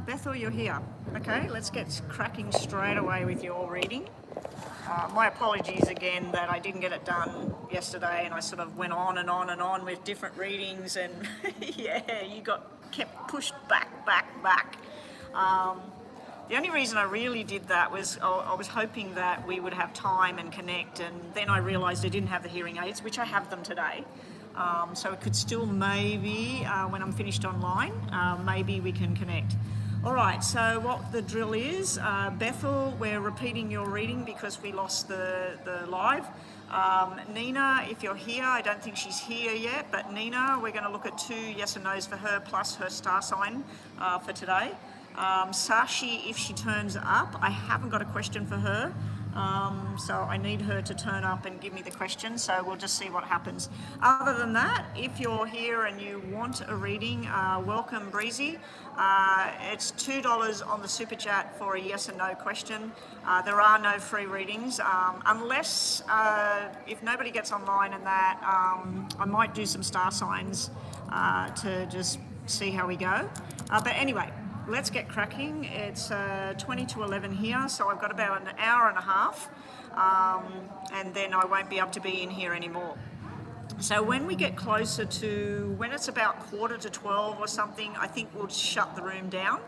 Bethel, you're here. Okay, let's get cracking straight away with your reading. My apologies again that I didn't get it done yesterday, and I sort of went on and on and on with different readings, and yeah, you kept pushed back. The only reason I really did that was I was hoping that we would have time and connect, and then I realised I didn't have the hearing aids, which I have them today. So it could still maybe, when I'm finished online, maybe we can connect. All right, so what the drill is, Bethel, we're repeating your reading because we lost the live. Nina, if you're here, I don't think she's here yet, but Nina, we're going to look at 2 yes and no's for her plus her star sign for today. Sashi, if she turns up, I haven't got a question for her, so I need her to turn up and give me the question, so we'll just see what happens. Other than that, if you're here and you want a reading, welcome Breezy. It's $2 on the super chat for a yes and no question. There are no free readings, unless if nobody gets online and that, I might do some star signs to just see how we go. But anyway, let's get cracking. It's 20 to 11 here, so I've got about an hour and a half, and then I won't be able to be in here anymore. So when we get closer to, when it's about 11:45 or something, I think we'll shut the room down.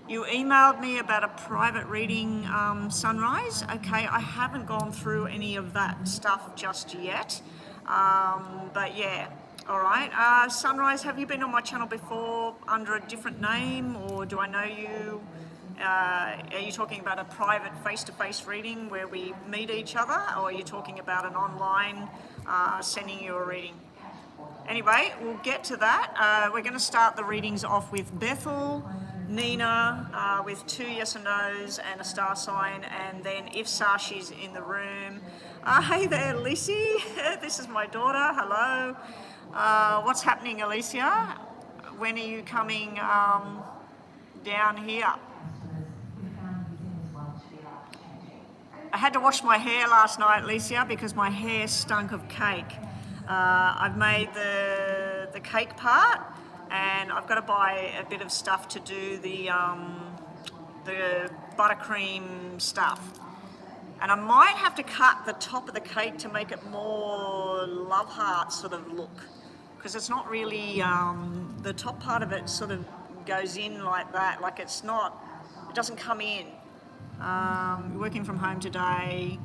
You emailed me about a private reading, Sunrise. Okay, I haven't gone through any of that stuff just yet, but yeah. All right, Sunrise, have you been on my channel before under a different name, or do I know you? Are you talking about a private face-to-face reading where we meet each other, or are you talking about an online sending you a reading? Anyway, we'll get to that. We're going to start the readings off with Bethel, Nina, with 2 yes and no's and a star sign, and then if Sashi's in the room. Hey there, Lissy. This is my daughter. Hello. What's happening, Alicia? When are you coming down here? I had to wash my hair last night, Alicia, because my hair stunk of cake. I've made the cake part, and I've got to buy a bit of stuff to do the buttercream stuff. And I might have to cut the top of the cake to make it more love heart sort of look, because it's not really, the top part of it sort of goes in like that, like it doesn't come in. Working from home today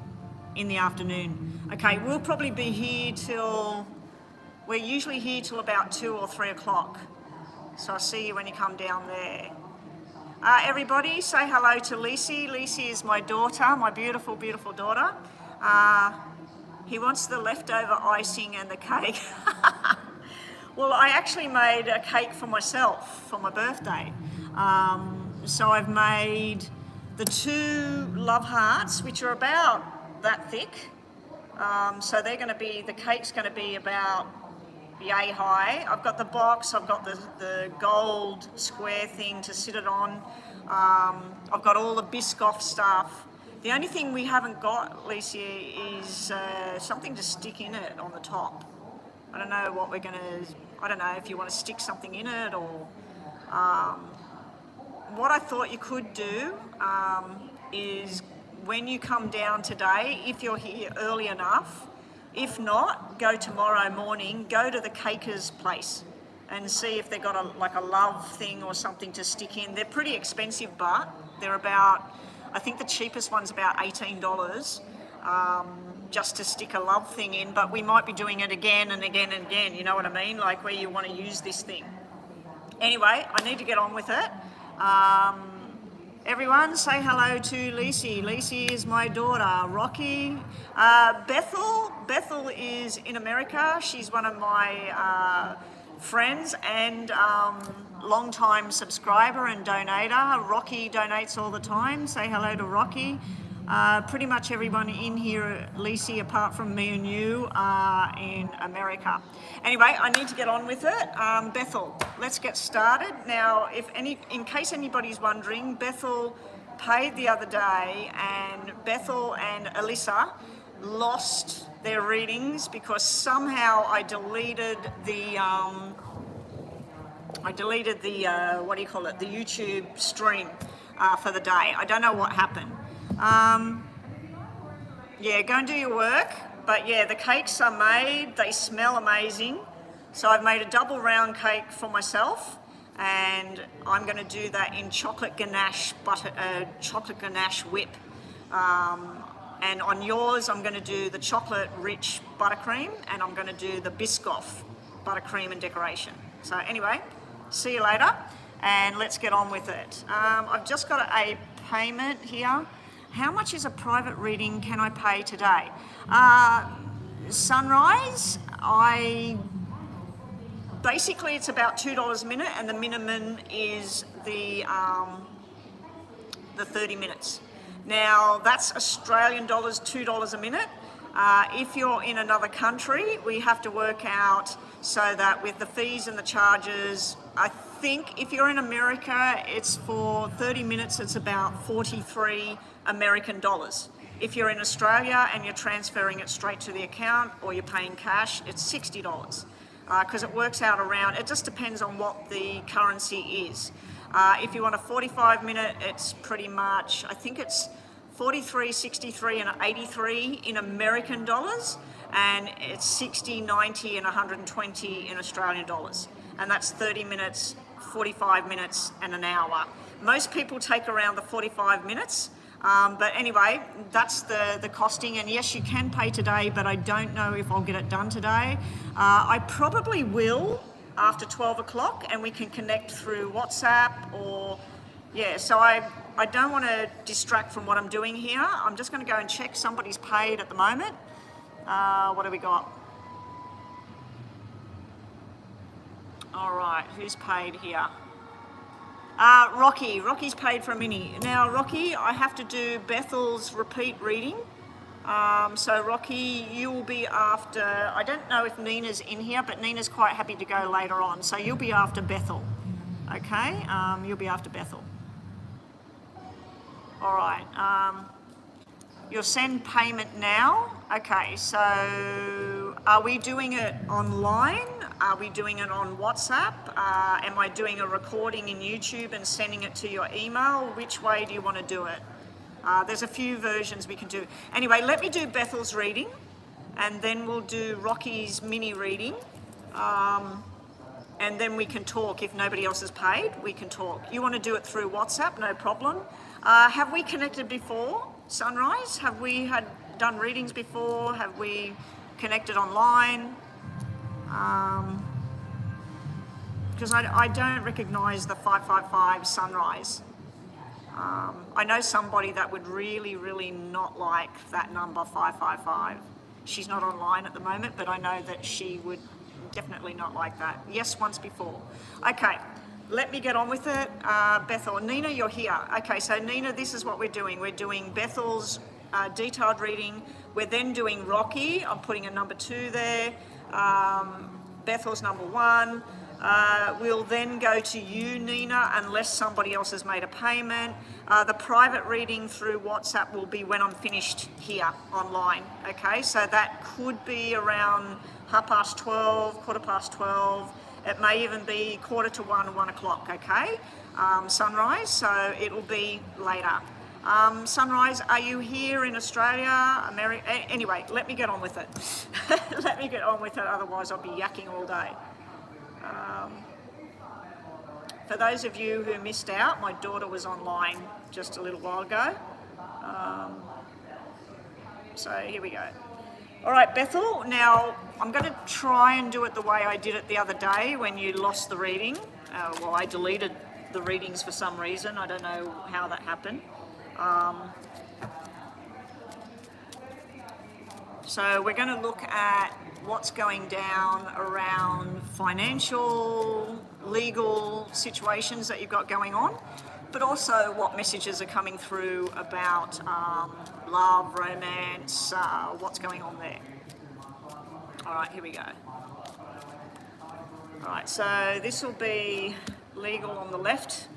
in the afternoon. Okay, we'll probably be here we're usually here till about 2 or 3 o'clock. So I'll see you when you come down there. Everybody, say hello to Lisi. Lisi is my daughter, my beautiful, beautiful daughter. He wants the leftover icing and the cake. Well, I actually made a cake for myself for my birthday. So I've made the 2 love hearts, which are about that thick. So they're going to be, the cake's going to be about yay high. I've got the box, I've got the gold square thing to sit it on. I've got all the Biscoff stuff. The only thing we haven't got, Lisa, is something to stick in it on the top. I don't know what I don't know if you want to stick something in it, or what I thought you could do is when you come down today, if you're here early enough, if not, go tomorrow morning, go to the caker's place and see if they've got like a love thing or something to stick in. They're pretty expensive, but they're about, I think the cheapest one's about $18 just to stick a love thing in, but we might be doing it again and again and again, you know what I mean? Like where you want to use this thing. Anyway, I need to get on with it. Everyone, say hello to Lisi. Lisi is my daughter. Rocky. Bethel is in America. She's one of my friends and long-time subscriber and donator. Rocky donates all the time. Say hello to Rocky. Pretty much everyone in here, Lisi, apart from me and you, are in America. Anyway, I need to get on with it. Bethel, let's get started. Now, in case anybody's wondering, Bethel paid the other day, and Bethel and Alyssa lost their readings because somehow I deleted the I deleted the, what do you call it, the YouTube stream for the day. I don't know what happened. Yeah, go and do your work. But yeah, the cakes are made, they smell amazing. So I've made a double round cake for myself, and I'm going to do that in chocolate ganache chocolate ganache whip. And on yours, I'm going to do the chocolate rich buttercream, and I'm going to do the Biscoff buttercream and decoration. So anyway, see you later, and let's get on with it. I've just got a payment here. How much is a private reading can I pay today? Sunrise, basically it's about $2 a minute, and the minimum is the 30 minutes. Now that's Australian dollars, $2 a minute. If you're in another country, we have to work out so that with the fees and the charges, I think if you're in America, it's for 30 minutes, it's about 43 American dollars. If you're in Australia and you're transferring it straight to the account or you're paying cash, it's $60. Because it works out around, it just depends on what the currency is. If you want a 45-minute, it's pretty much, I think it's 43, 63 and 83 in American dollars, and it's 60, 90 and 120 in Australian dollars. And that's 30 minutes, 45 minutes and an hour. Most people take around the 45 minutes. But anyway, that's the costing, and yes, you can pay today, but I don't know if I'll get it done today. I probably will after 12 o'clock, and we can connect through WhatsApp or, yeah, so I don't want to distract from what I'm doing here. I'm just going to go and check somebody's paid at the moment. What have we got? All right, who's paid here? Rocky's paid for a mini. Now, Rocky, I have to do Bethel's repeat reading. So, Rocky, you will be after, I don't know if Nina's in here, but Nina's quite happy to go later on. So you'll be after Bethel, okay? You'll be after Bethel. All right, you'll send payment now. Okay, so are we doing it online? Are we doing it on WhatsApp? Am I doing a recording in YouTube and sending it to your email? Which way do you want to do it? There's a few versions we can do. Anyway, let me do Bethel's reading, and then we'll do Rocky's mini reading. And then we can talk. If nobody else has paid, we can talk. You want to do it through WhatsApp, no problem. Have we connected before, Sunrise? Have we done readings before? Have we connected online? Because I don't recognise the 555 Sunrise. I know somebody that would really, really not like that number 555. She's not online at the moment, but I know that she would definitely not like that. Yes, once before. Okay, let me get on with it. Bethel, Nina, you're here. Okay, so Nina, this is what we're doing. We're doing Bethel's detailed reading. We're then doing Rocky. I'm putting a number 2 there. Bethel's number 1. We'll then go to you, Nina, unless somebody else has made a payment. The private reading through WhatsApp will be when I'm finished here online, okay? So that could be around 12:30, 12:15. It may even be 1:45, 1 o'clock, okay? Sunrise, so it will be later. Sunrise, are you here in Australia, America? Anyway, let me get on with it. Let me get on with it, otherwise I'll be yakking all day. For those of you who missed out, my daughter was online just a little while ago. So here we go. All right, Bethel, now I'm going to try and do it the way I did it the other day when you lost the reading. Well, I deleted the readings for some reason. I don't know how that happened. So we're going to look at what's going down around financial, legal situations that you've got going on, but also what messages are coming through about love, romance, what's going on there. All right, here we go. All right, so this will be legal on the left,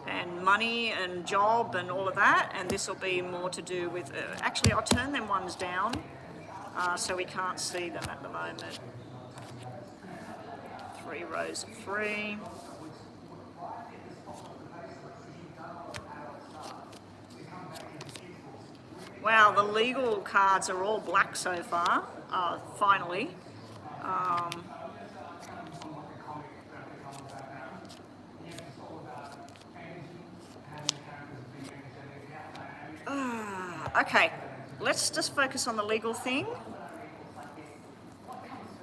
and money and job and all of that, and this will be more to do with, actually I'll turn them ones down so we can't see them at the moment. 3 rows of 3. Wow, the legal cards are all black so far, finally. Okay, let's just focus on the legal thing.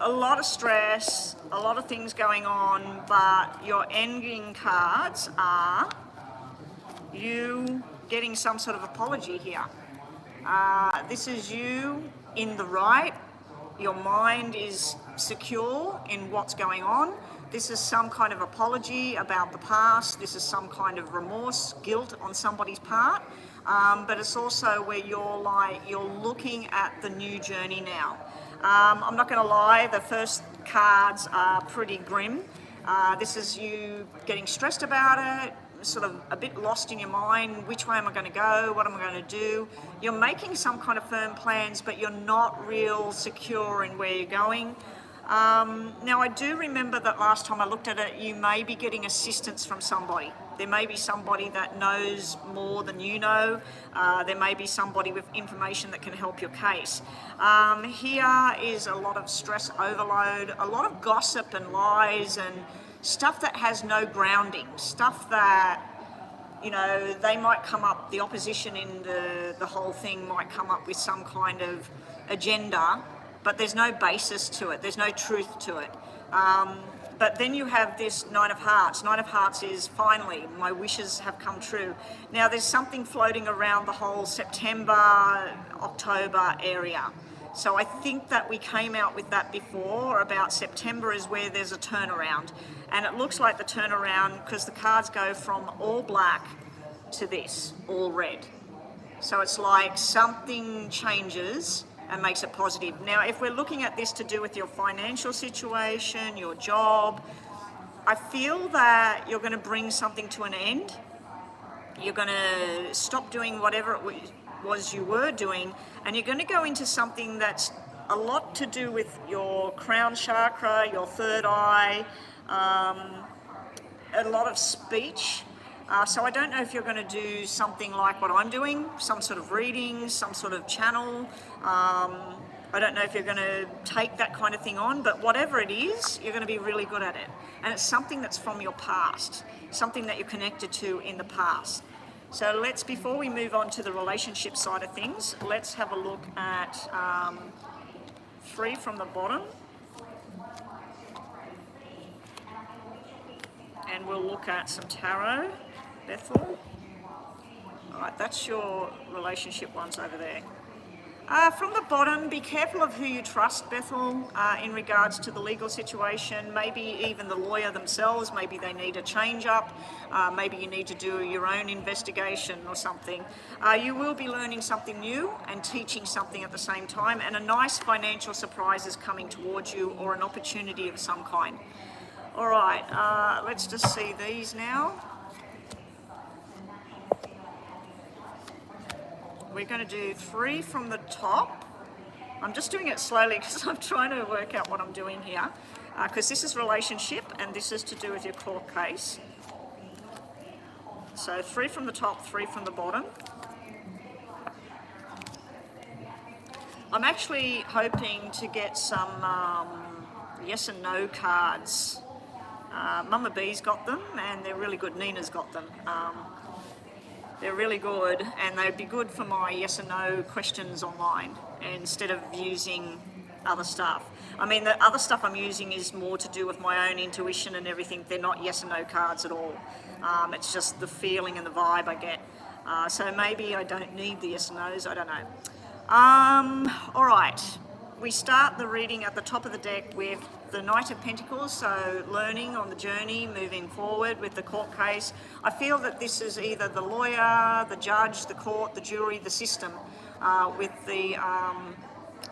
A lot of stress, a lot of things going on, but your ending cards are you getting some sort of apology here. This is you in the right. Your mind is secure in what's going on. This is some kind of apology about the past. This is some kind of remorse, guilt on somebody's part. But it's also where you're looking at the new journey now. I'm not going to lie, the first cards are pretty grim. This is you getting stressed about it, sort of a bit lost in your mind. Which way am I going to go? What am I going to do? You're making some kind of firm plans, but you're not real secure in where you're going. Now, I do remember that last time I looked at it, you may be getting assistance from somebody. There may be somebody that knows more than you know. There may be somebody with information that can help your case. Here is a lot of stress overload, a lot of gossip and lies and stuff that has no grounding, stuff that, you know, they might come up, the opposition in the whole thing might come up with some kind of agenda, but there's no basis to it, there's no truth to it. But then you have this Nine of Hearts. Nine of Hearts is finally, my wishes have come true. Now there's something floating around the whole September, October area. So I think that we came out with that before, about September is where there's a turnaround. And it looks like the turnaround, because the cards go from all black to this, all red. So it's like something changes and makes it positive. Now, if we're looking at this to do with your financial situation, your job, I feel that you're going to bring something to an end. You're going to stop doing whatever it was you were doing, and you're going to go into something that's a lot to do with your crown chakra, your third eye, a lot of speech. So I don't know if you're going to do something like what I'm doing, some sort of reading, some sort of channel. I don't know if you're going to take that kind of thing on, but whatever it is, you're going to be really good at it. And it's something that's from your past, something that you're connected to in the past. So let's, before we move on to the relationship side of things, let's have a look at three from the bottom. And we'll look at some tarot. Bethel. All right, that's your relationship ones over there. From the bottom, be careful of who you trust, Bethel, in regards to the legal situation. Maybe even the lawyer themselves, maybe they need a change up. Maybe you need to do your own investigation or something. You will be learning something new and teaching something at the same time, and a nice financial surprise is coming towards you, or an opportunity of some kind. All right, let's just see these now. We're going to do three from the top. I'm just doing it slowly because I'm trying to work out what I'm doing here. Because this is relationship and this is to do with your court case. So three from the top, three from the bottom. I'm actually hoping to get some yes and no cards. Mama B's got them and they're really good. Nina's got them. They're really good, and they'd be good for my yes and no questions online instead of using other stuff. I mean, the other stuff I'm using is more to do with my own intuition and everything. They're not yes and no cards at all. It's just the feeling and the vibe I get. So maybe I don't need the yes and no's, I don't know. All right, we start the reading at the top of the deck with the Knight of Pentacles, so learning on the journey, moving forward with the court case. I feel that this is either the lawyer, the judge, the court, the jury, the system, with the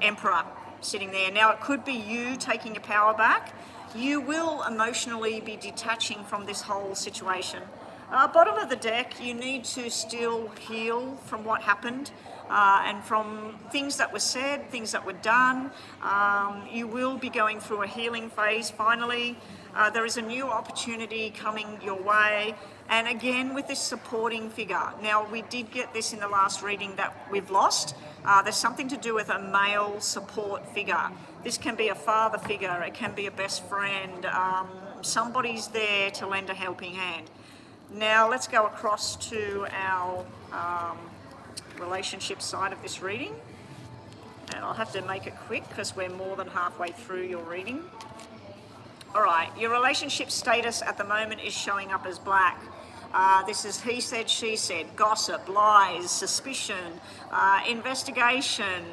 Emperor sitting there. Now, it could be you taking your power back. You will emotionally be detaching from this whole situation. Bottom of the deck, you need to still heal from what happened and from things that were said, things that were done. You will be going through a healing phase finally. There is a new opportunity coming your way. And again, with this supporting figure. Now, we did get this in the last reading that we've lost. There's something to do with a male support figure. This can be a father figure, it can be a best friend. Somebody's there to lend a helping hand. Now let's go across to our relationship side of this reading. And I'll have to make it quick because we're more than halfway through your reading. All right, your relationship status at the moment is showing up as black. This is he said, she said, gossip, lies, suspicion, investigation,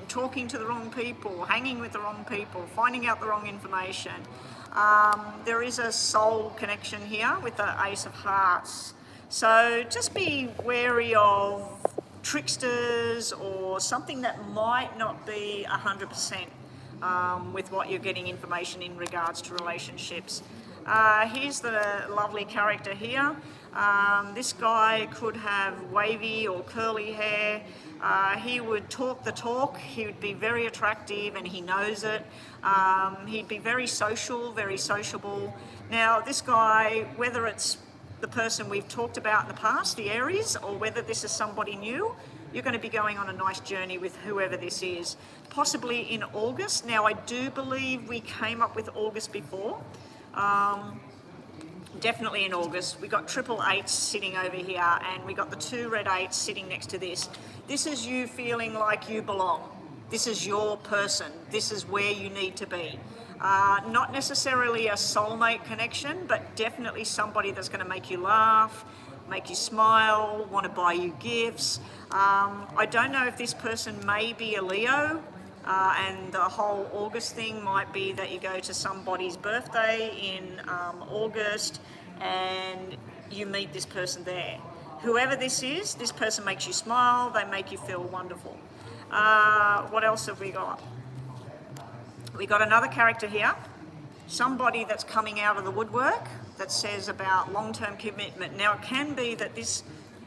talking to the wrong people, hanging with the wrong people, finding out the wrong information. There is a soul connection here with the Ace of Hearts. So just be wary of tricksters or something that might not be 100% with what you're getting information in regards to relationships. Here's the lovely character here. This guy could have wavy or curly hair. He would talk the talk. He would be very attractive and he knows it. He'd be very social, very sociable. Now, this guy, whether it's the person we've talked about in the past, the Aries, or whether this is somebody new, you're going to be going on a nice journey with whoever this is, possibly in August. Now, I do believe we came up with August before. Definitely in August. We got triple eights sitting over here and we got the 2 red eights sitting next to this. This is you feeling like you belong. This is your person. This is where you need to be. Not necessarily a soulmate connection, but definitely somebody that's going to make you laugh, make you smile, want to buy you gifts. I don't know if this person may be a Leo, and the whole August thing might be that you go to somebody's birthday in August and you meet this person there. Whoever this is, this person makes you smile, they make you feel wonderful. What else have we got? We got another character here, somebody that's coming out of the woodwork that says about long-term commitment. Now, it can be that this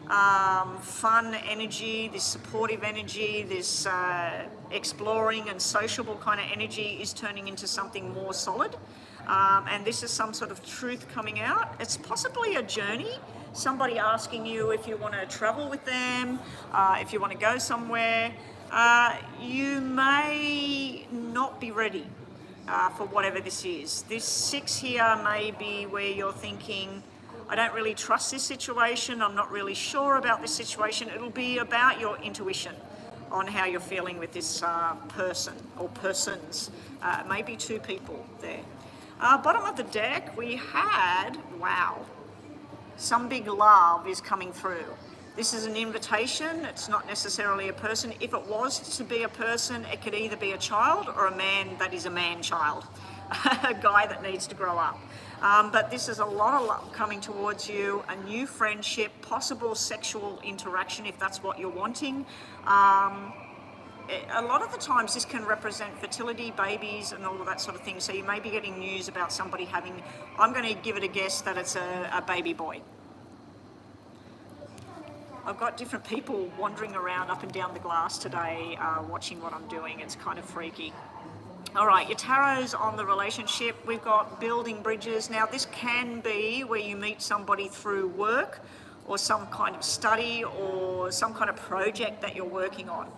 fun energy, this supportive energy, this exploring and sociable kind of energy is turning into something more solid. And this is some sort of truth coming out. It's possibly a journey, somebody asking you if you want to travel with them, if you want to go somewhere. You may not be ready for whatever this is. This 6 here may be where you're thinking, I don't really trust this situation, I'm not really sure about this situation. It'll be about your intuition on how you're feeling with this person or persons. Maybe 2 people there. Bottom of the deck, we had, wow, some big love is coming through. This is an invitation, it's not necessarily a person. If it was to be a person, it could either be a child or a man that is a man-child, a guy that needs to grow up. But this is a lot of love coming towards you, a new friendship, possible sexual interaction if that's what you're wanting. A lot of the times this can represent fertility, babies and all of that sort of thing. So you may be getting news about somebody having, I'm going to give it a guess that it's a baby boy. I've got different people wandering around up and down the glass today watching what I'm doing. It's kind of freaky. All right, your tarot's on the relationship. We've got building bridges. Now, this can be where you meet somebody through work or some kind of study or some kind of project that you're working on.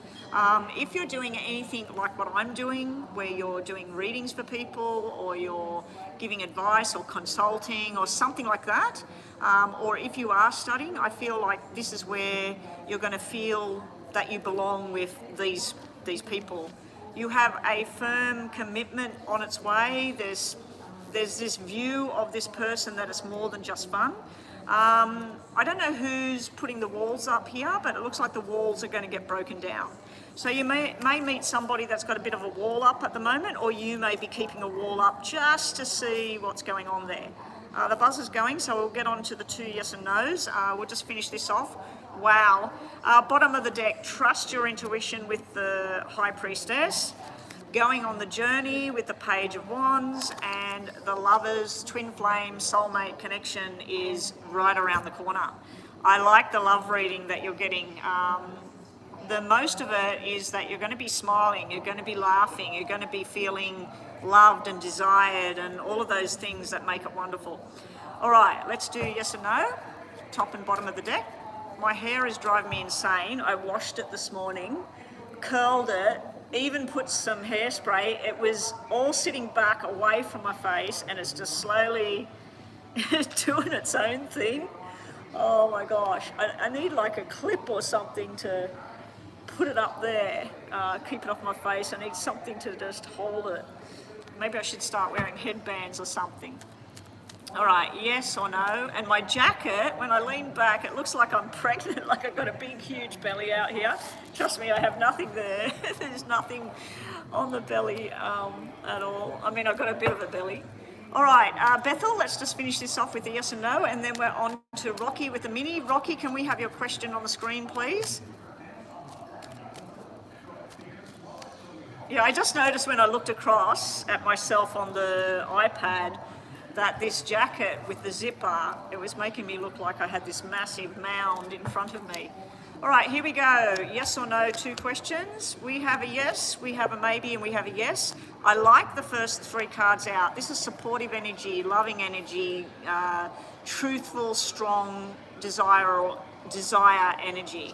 If you're doing anything like what I'm doing, where you're doing readings for people or you're giving advice or consulting or something like that, or if you are studying, I feel like this is where you're going to feel that you belong with these people. You have a firm commitment on its way. There's this view of this person that it's more than just fun. I don't know who's putting the walls up here, but it looks like the walls are going to get broken down. So you may meet somebody that's got a bit of a wall up at the moment, or you may be keeping a wall up just to see what's going on there. The buzzer's going, so we'll get on to the 2 yes and no's. We'll just finish this off. Wow. Bottom of the deck, trust your intuition with the High Priestess. Going on the journey with the Page of Wands, and and the lovers, twin flame, soulmate connection is right around the corner. I like the love reading that you're getting. The most of it is that you're going to be smiling, you're going to be laughing, you're going to be feeling loved and desired and all of those things that make it wonderful. All right, let's do yes and no, top and bottom of the deck. My hair is driving me insane. I washed it this morning, curled it, even put some hairspray. It was all sitting back away from my face and it's just slowly doing its own thing. Oh my gosh, I need like a clip or something to put it up there, keep it off my face. I need something to just hold it. Maybe I should start wearing headbands or something. All right, yes or no? And my jacket, when I lean back, it looks like I'm pregnant, like I've got a big, huge belly out here. Trust me, I have nothing there. There's nothing on the belly at all. I mean, I've got a bit of a belly. All right, Bethel, let's just finish this off with a yes and no, and then we're on to Rocky with the mini. Rocky, can we have your question on the screen, please? Yeah, I just noticed when I looked across at myself on the iPad that this jacket with the zipper, it was making me look like I had this massive mound in front of me. All right, here we go. Yes or no, 2 questions. We have a yes, we have a maybe, and we have a yes. I like the first 3 cards out. This is supportive energy, loving energy, truthful, strong desire energy.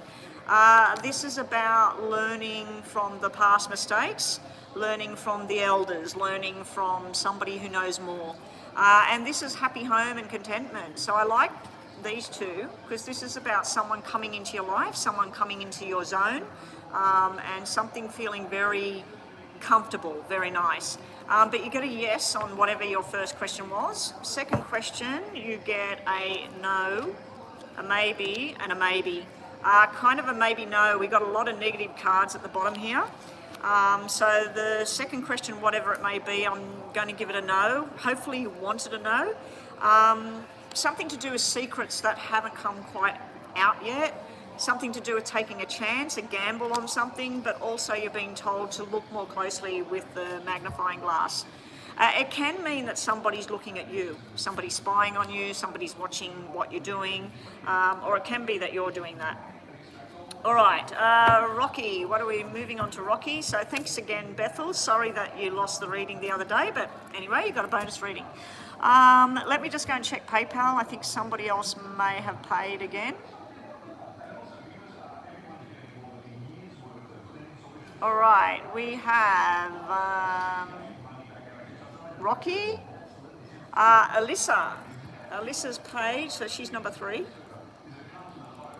This is about learning from the past mistakes, learning from the elders, learning from somebody who knows more. And this is happy home and contentment. So I like these 2 because this is about someone coming into your life, someone coming into your zone, and something feeling very comfortable, very nice. But you get a yes on whatever your first question was. Second question, you get a no, a maybe, and a maybe. Kind of a maybe no. We got a lot of negative cards at the bottom here. So the second question, whatever it may be, I'm going to give it a no. Hopefully you wanted a no. Something to do with secrets that haven't come quite out yet. Something to do with taking a chance, a gamble on something, but also you're being told to look more closely with the magnifying glass. It can mean that somebody's looking at you, somebody's spying on you, somebody's watching what you're doing, or it can be that you're doing that. All right, Rocky, what are we moving on to Rocky? So thanks again, Bethel. Sorry that you lost the reading the other day, but anyway, you got a bonus reading. Let me just go and check PayPal. I think somebody else may have paid again. All right, we have Rocky, Alyssa. Alyssa's paid, so she's number 3.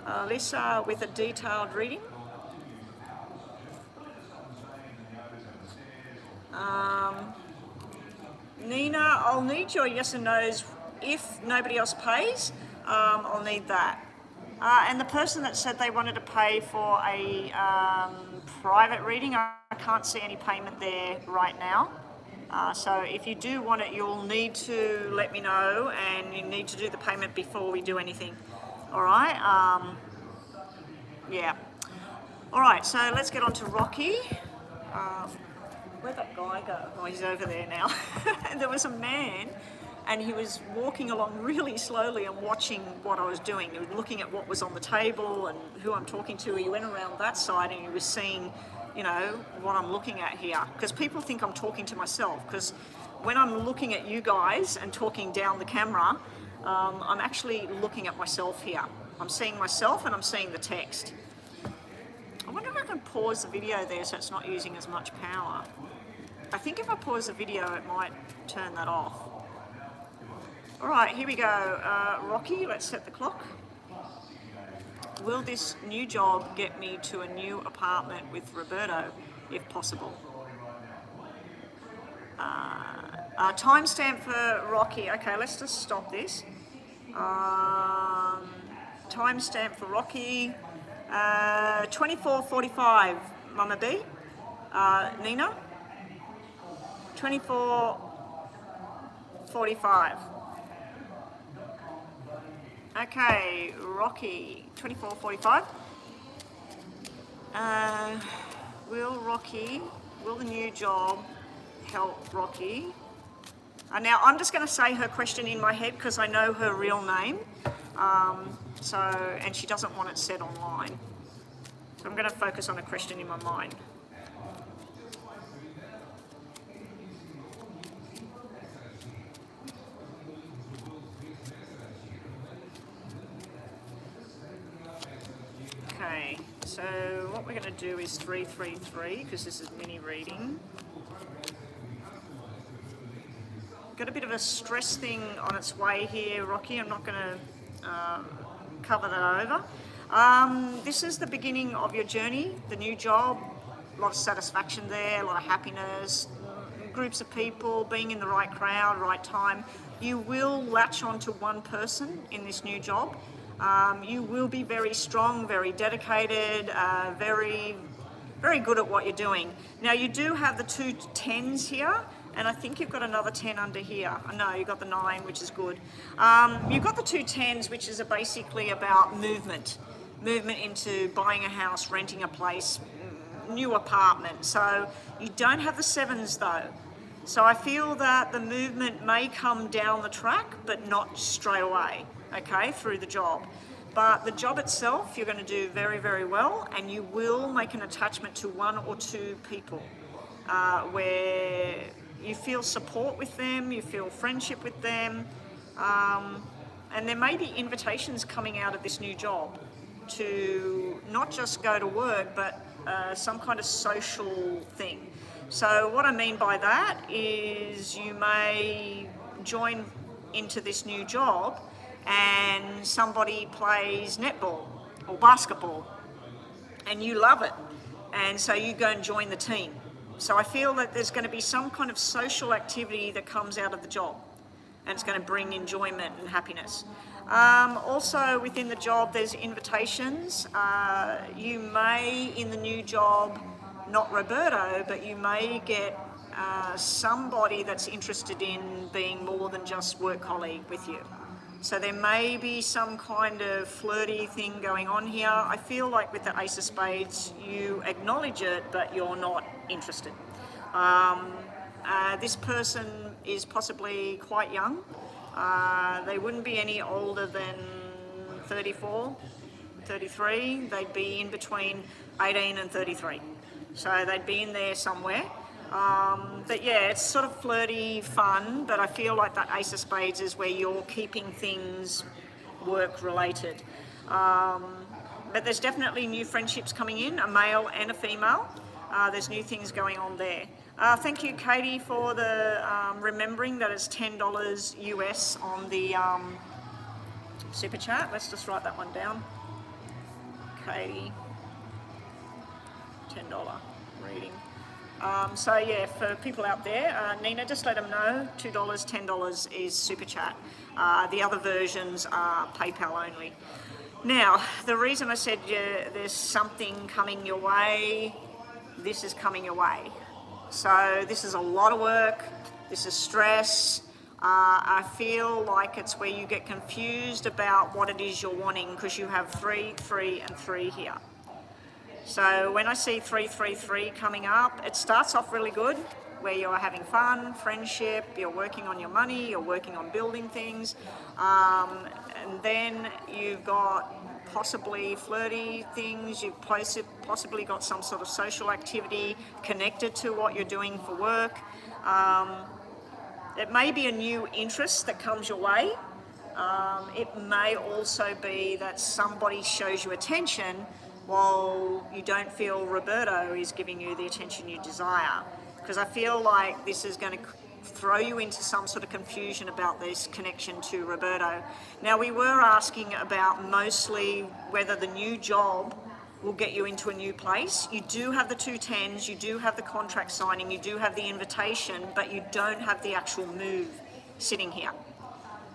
Alyssa with a detailed reading. Nina, I'll need your yes and no's if nobody else pays. I'll need that. And the person that said they wanted to pay for a private reading, I can't see any payment there right now. So if you do want it, you'll need to let me know, and you need to do the payment before we do anything. All right? Yeah. All right, so let's get on to Rocky. Where'd that guy go? Oh, he's over there now. There was a man, and he was walking along really slowly and watching what I was doing. He was looking at what was on the table and who I'm talking to. He went around that side and he was seeing, you know, what I'm looking at here. Because people think I'm talking to myself. Because when I'm looking at you guys and talking down the camera, I'm actually looking at myself here. I'm seeing myself and I'm seeing the text. I wonder if I can pause the video there so it's not using as much power. I think if I pause the video, it might turn that off. All right, here we go. Rocky, let's set the clock. Will this new job get me to a new apartment with Roberto, if possible? Timestamp for Rocky. Okay, let's just stop this. Timestamp for Rocky. 24:45, Mama B. Nina. 24:45. Okay, Rocky. 24:45. Will the new job help Rocky Now I'm just going to say her question in my head because I know her real name. And she doesn't want it said online. So I'm going to focus on a question in my mind. Okay, so what we're going to do is 333 because this is mini reading. Got a bit of a stress thing on its way here, Rocky. I'm not going to cover that over. This is the beginning of your journey, the new job, a lot of satisfaction there, a lot of happiness, groups of people, being in the right crowd, right time. You will latch onto one person in this new job. You will be very strong, very dedicated, very good at what you're doing. Now you do have the 2 10s here, and I think you've got another 10 under here. No, you've got the 9, which is good. You've got the 2 10s, which is basically about movement into buying a house, renting a place, new apartment. So you don't have the 7s though. So I feel that the movement may come down the track, but not straight away, okay, through the job. But the job itself, you're going to do very, very well, and you will make an attachment to 1 or 2 people where you feel support with them, you feel friendship with them, and there may be invitations coming out of this new job to not just go to work, but some kind of social thing. So what I mean by that is you may join into this new job and somebody plays netball or basketball and you love it, and so you go and join the team. So I feel that there's going to be some kind of social activity that comes out of the job, and it's going to bring enjoyment and happiness. Also within the job there's invitations. You may in the new job, not Roberto, but you may get somebody that's interested in being more than just work colleague with you. So there may be some kind of flirty thing going on here. I feel like with the Ace of Spades, you acknowledge it, but you're not interested. This person is possibly quite young. They wouldn't be any older than 34, 33. They'd be in between 18 and 33. So they'd be in there somewhere. But yeah, it's sort of flirty, fun, but I feel like that Ace of Spades is where you're keeping things work-related. But there's definitely new friendships coming in, a male and a female. There's new things going on there. Thank you, Katie, for the remembering that it's $10 US on the super chat. Let's just write that one down. Katie, $10 reading. So yeah, for people out there, Nina, just let them know, $2, $10 is super chat. The other versions are PayPal only. Now, the reason I said there's something coming your way, this is coming your way. So this is a lot of work, this is stress. I feel like it's where you get confused about what it is you're wanting because you have 3, 3 and 3 here. So when I see 333 coming up, it starts off really good, where you're having fun, friendship, you're working on your money, you're working on building things, and then you've got possibly flirty things, you've possibly got some sort of social activity connected to what you're doing for work. It may be a new interest that comes your way. It may also be that somebody shows you attention while you don't feel Roberto is giving you the attention you desire. Because I feel like this is going to throw you into some sort of confusion about this connection to Roberto. Now, we were asking about mostly whether the new job will get you into a new place. You do have the 2 10s, you do have the contract signing, you do have the invitation, but you don't have the actual move sitting here.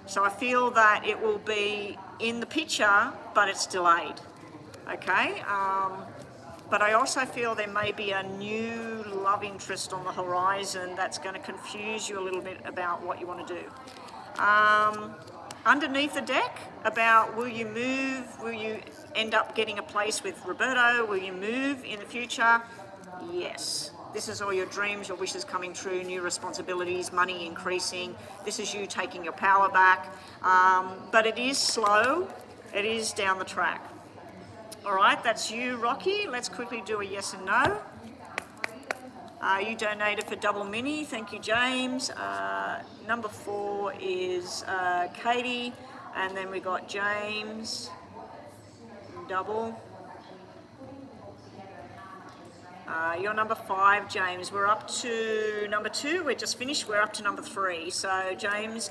So I feel that it will be in the picture, but it's delayed. Okay, but I also feel there may be a new love interest on the horizon that's going to confuse you a little bit about what you want to do. Underneath the deck, about will you move, will you end up getting a place with Roberto, will you move in the future? Yes. This is all your dreams, your wishes coming true, new responsibilities, money increasing. This is you taking your power back. But it is slow. It is down the track. All right, that's you, Rocky. Let's quickly do a yes and no. You donated for double mini. Thank you, James. Number 4 is Katie. And then we got James. Double. You're number 5, James. We're up to number 2. We're just finished. We're up to number 3. So, James,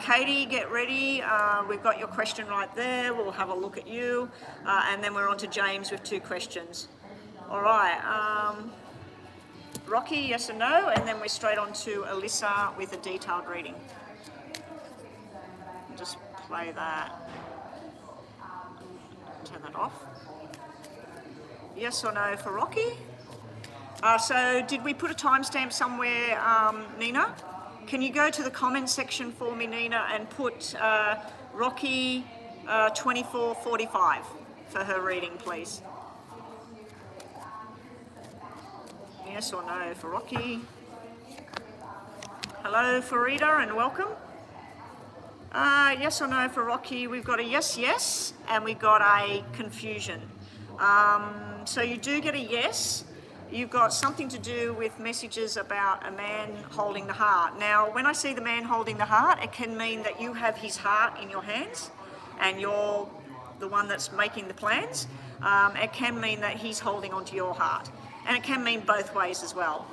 Katie, get ready. We've got your question right there. We'll have a look at you. And then we're on to James with 2 questions. All right. Rocky, yes or no? And then we're straight on to Alyssa with a detailed reading. Just play that. Turn that off. Yes or no for Rocky? So did we put a timestamp somewhere, Nina? Can you go to the comment section for me, Nina, and put Rocky 24:45 for her reading, please? Yes or no for Rocky? Hello, Farida, and welcome. Yes or no for Rocky? We've got a yes, yes, and we've got a confusion. So you do get a yes. You've got something to do with messages about a man holding the heart. Now, when I see the man holding the heart, it can mean that you have his heart in your hands and you're the one that's making the plans. It can mean that he's holding onto your heart. And it can mean both ways as well.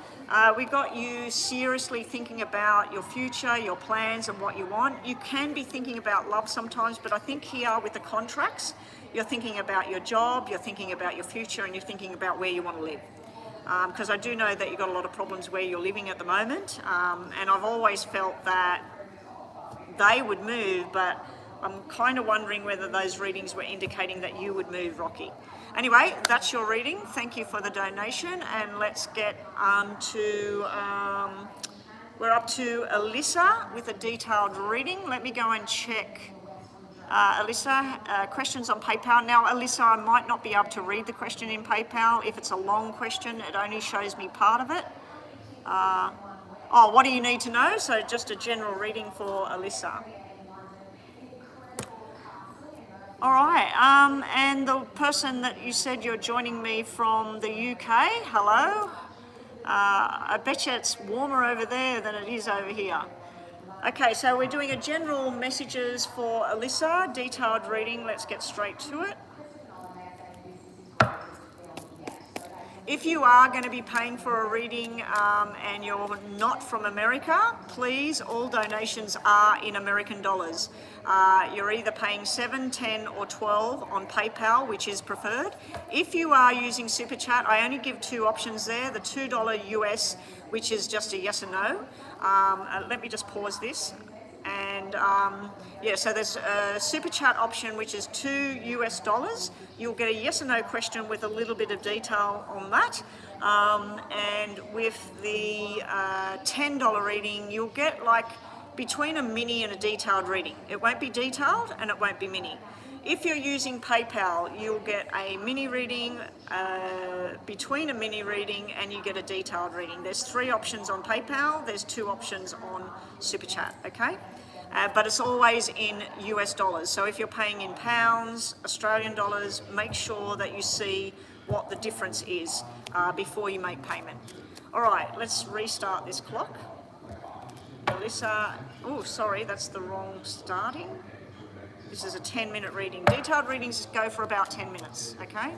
We've got you seriously thinking about your future, your plans and what you want. You can be thinking about love sometimes, but I think here with the contracts, you're thinking about your job, you're thinking about your future, and you're thinking about where you want to live. Because I do know that you've got a lot of problems where you're living at the moment, and I've always felt that they would move, but I'm kind of wondering whether those readings were indicating that you would move, Rocky. Anyway, that's your reading. Thank you for the donation, and let's get we're up to Alyssa with a detailed reading. Let me go and check. Alyssa, questions on PayPal. Now, Alyssa, I might not be able to read the question in PayPal. If it's a long question, it only shows me part of it. What do you need to know? So just a general reading for Alyssa. All right, and the person that you said you're joining me from the UK, hello. I bet you it's warmer over there than it is over here. Okay, so we're doing a general messages for Alyssa, detailed reading. Let's get straight to it. If you are going to be paying for a reading and you're not from America, please, all donations are in American dollars. You're either paying 7, 10 or 12 on PayPal, which is preferred. If you are using Super Chat, I only give 2 options there, the $2 US, which is just a yes or no. Let me just pause this. And so there's a Super Chat option, which is $2 US. You'll get a yes or no question with a little bit of detail on that. And with the $10 reading, you'll get like between a mini and a detailed reading. It won't be detailed and it won't be mini. If you're using PayPal, you'll get a mini reading, between a mini reading, and you get a detailed reading. There's 3 options on PayPal, there's 2 options on Super Chat, okay? But it's always in US dollars. So if you're paying in pounds, Australian dollars, make sure that you see what the difference is before you make payment. All right, let's restart this clock. Alyssa, oh, sorry, that's the wrong starting. This is a 10-minute reading. Detailed readings go for about 10 minutes, okay?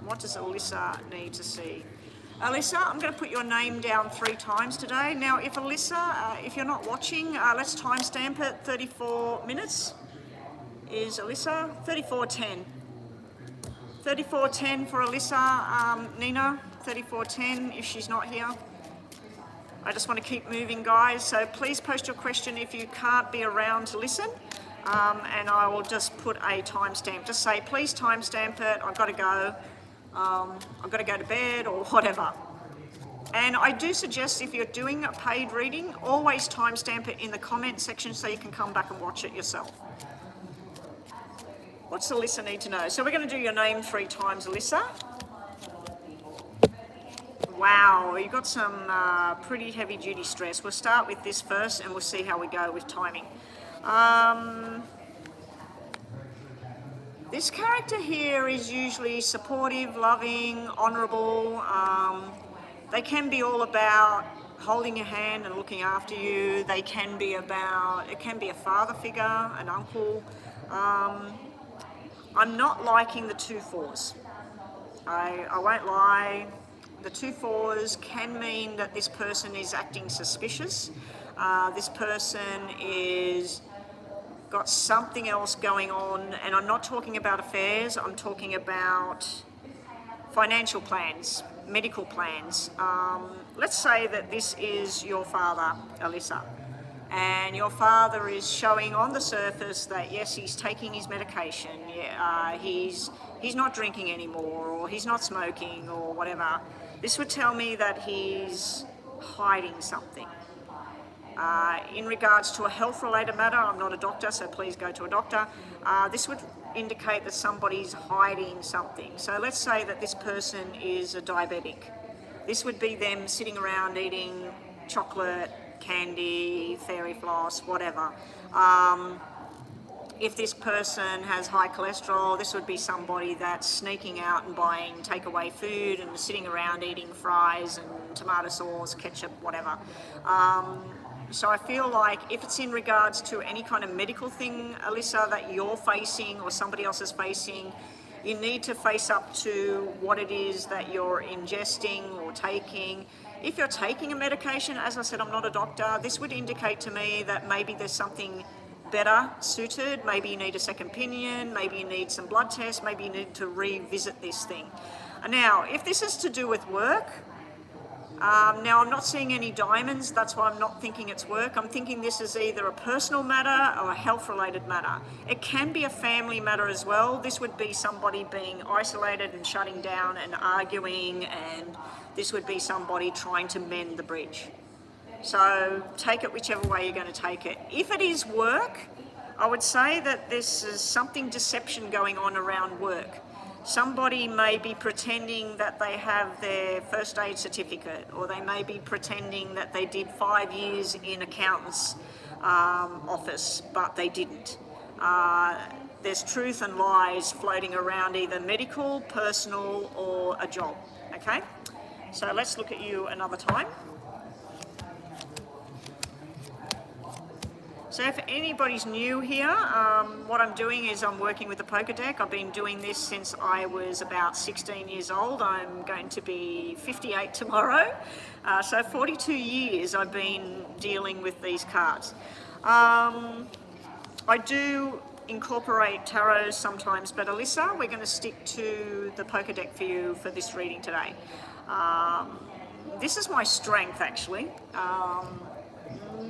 What does Alyssa need to see? Alyssa, I'm going to put your name down 3 times today. Now, if Alyssa, if you're not watching, let's timestamp it. 34 minutes is Alyssa. 34:10. 34:10 for Alyssa. Nina, 34:10 if she's not here. I just want to keep moving, guys, so please post your question if you can't be around to listen, and I will just put a timestamp. Just say, please timestamp it, I've got to go, I've got to go to bed, or whatever. And I do suggest if you're doing a paid reading, always timestamp it in the comment section so you can come back and watch it yourself. What's Alyssa need to know? So we're going to do your name 3 times, Alyssa. Wow, you've got some pretty heavy duty stress. We'll start with this first and we'll see how we go with timing. This character here is usually supportive, loving, honourable. They can be all about holding your hand and looking after you. They can be about, it can be a father figure, an uncle. I'm not liking the 2 4s. I won't lie. The 2 4s can mean that this person is acting suspicious. This person is got something else going on, and I'm not talking about affairs, I'm talking about financial plans, medical plans. Let's say that this is your father, Alyssa, and your father is showing on the surface that yes, he's taking his medication, he's not drinking anymore, or he's not smoking, or whatever. This would tell me that he's hiding something. In regards to a health-related matter, I'm not a doctor, so please go to a doctor. This would indicate that somebody's hiding something. So let's say that this person is a diabetic. This would be them sitting around eating chocolate, candy, fairy floss, whatever. If this person has high cholesterol, this would be somebody that's sneaking out and buying takeaway food and sitting around eating fries and tomato sauce, ketchup, whatever. So I feel like if it's in regards to any kind of medical thing, Alyssa, that you're facing or somebody else is facing, you need to face up to what it is that you're ingesting or taking. If you're taking a medication, as I said, I'm not a doctor, this would indicate to me that maybe there's something better suited. Maybe you need a second opinion, maybe you need some blood tests, maybe you need to revisit this thing. Now, if this is to do with work, now I'm not seeing any diamonds, that's why I'm not thinking it's work. I'm thinking this is either a personal matter or a health-related matter. It can be a family matter as well. This would be somebody being isolated and shutting down and arguing, and this would be somebody trying to mend the bridge. So take it whichever way you're going to take it. If it is work, I would say that this is something deception going on around work. Somebody may be pretending that they have their first aid certificate, or they may be pretending that they did 5 years in accountant's office, but they didn't. There's truth and lies floating around either medical, personal, or a job, okay? So let's look at you another time. So if anybody's new here, what I'm doing is I'm working with the poker deck. I've been doing this since I was about 16 years old. I'm going to be 58 tomorrow. So 42 years I've been dealing with these cards. I do incorporate tarot sometimes, but Alyssa, we're going to stick to the poker deck for you for this reading today. This is my strength, actually.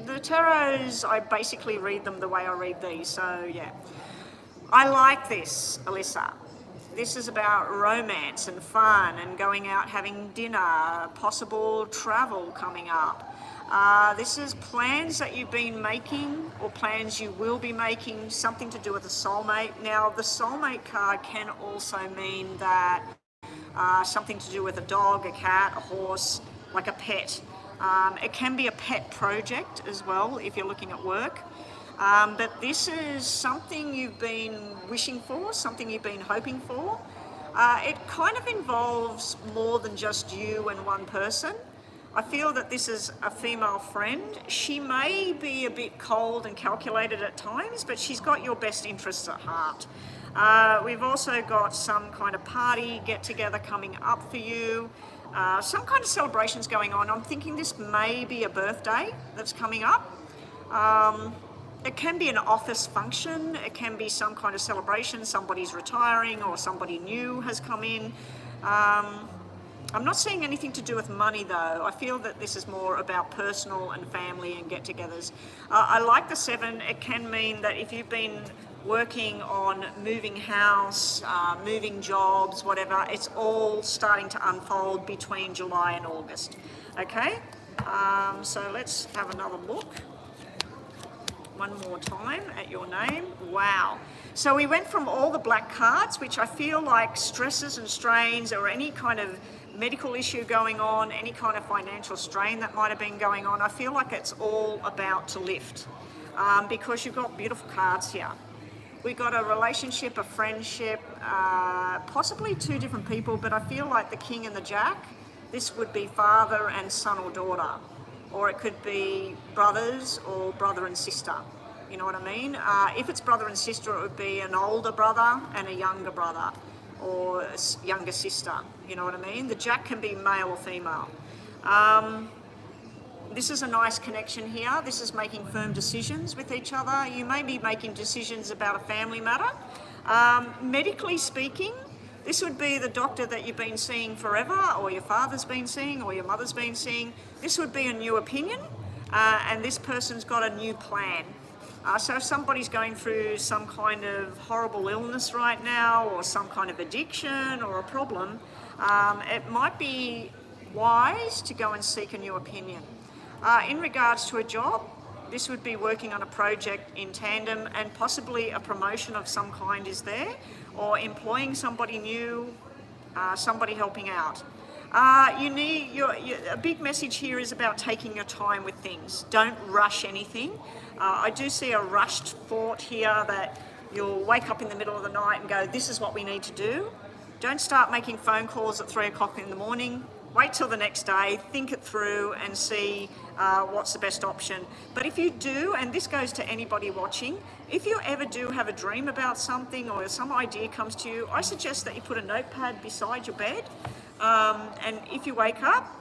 The tarots, I basically read them the way I read these, so yeah. I like this, Alyssa. This is about romance and fun and going out having dinner, possible travel coming up. This is plans that you've been making or plans you will be making, something to do with a soulmate. Now, the soulmate card can also mean that something to do with a dog, a cat, a horse, like a pet. It can be a pet project as well if you're looking at work. But this is something you've been wishing for, something you've been hoping for. It kind of involves more than just you and one person. I feel that this is a female friend. She may be a bit cold and calculated at times, but she's got your best interests at heart. We've also got some kind of party get-together coming up for you. Some kind of celebrations going on. I'm thinking this may be a birthday that's coming up. It can be an office function. It can be some kind of celebration. Somebody's retiring or somebody new has come in. I'm not seeing anything to do with money though. I feel that this is more about personal and family and get-togethers. I like the 7. It can mean that if you've been working on moving house, moving jobs, whatever, it's all starting to unfold between July and August. Okay, so let's have another look. One more time at your name. Wow. So we went from all the black cards, which I feel like stresses and strains or any kind of medical issue going on, any kind of financial strain that might have been going on. I feel like it's all about to lift because you've got beautiful cards here. We got a relationship, a friendship, possibly two different people, but I feel like the King and the Jack, this would be father and son or daughter, or it could be brothers or brother and sister. You know what I mean? If it's brother and sister, it would be an older brother and a younger brother, or a younger sister. You know what I mean? The Jack can be male or female. This is a nice connection here. This is making firm decisions with each other. You may be making decisions about a family matter. Medically speaking, this would be the doctor that you've been seeing forever, or your father's been seeing, or your mother's been seeing. This would be a new opinion, and this person's got a new plan. So if somebody's going through some kind of horrible illness right now, or some kind of addiction or a problem, it might be wise to go and seek a new opinion. In regards to a job, this would be working on a project in tandem, and possibly a promotion of some kind is there, or employing somebody new, somebody helping out. A big message here is about taking your time with things. Don't rush anything. I do see a rushed thought here that you'll wake up in the middle of the night and go, this is what we need to do. Don't start making phone calls at 3 o'clock in the morning. Wait till the next day, think it through and see what's the best option. But if you do, and this goes to anybody watching, if you ever do have a dream about something or some idea comes to you, I suggest that you put a notepad beside your bed, and if you wake up,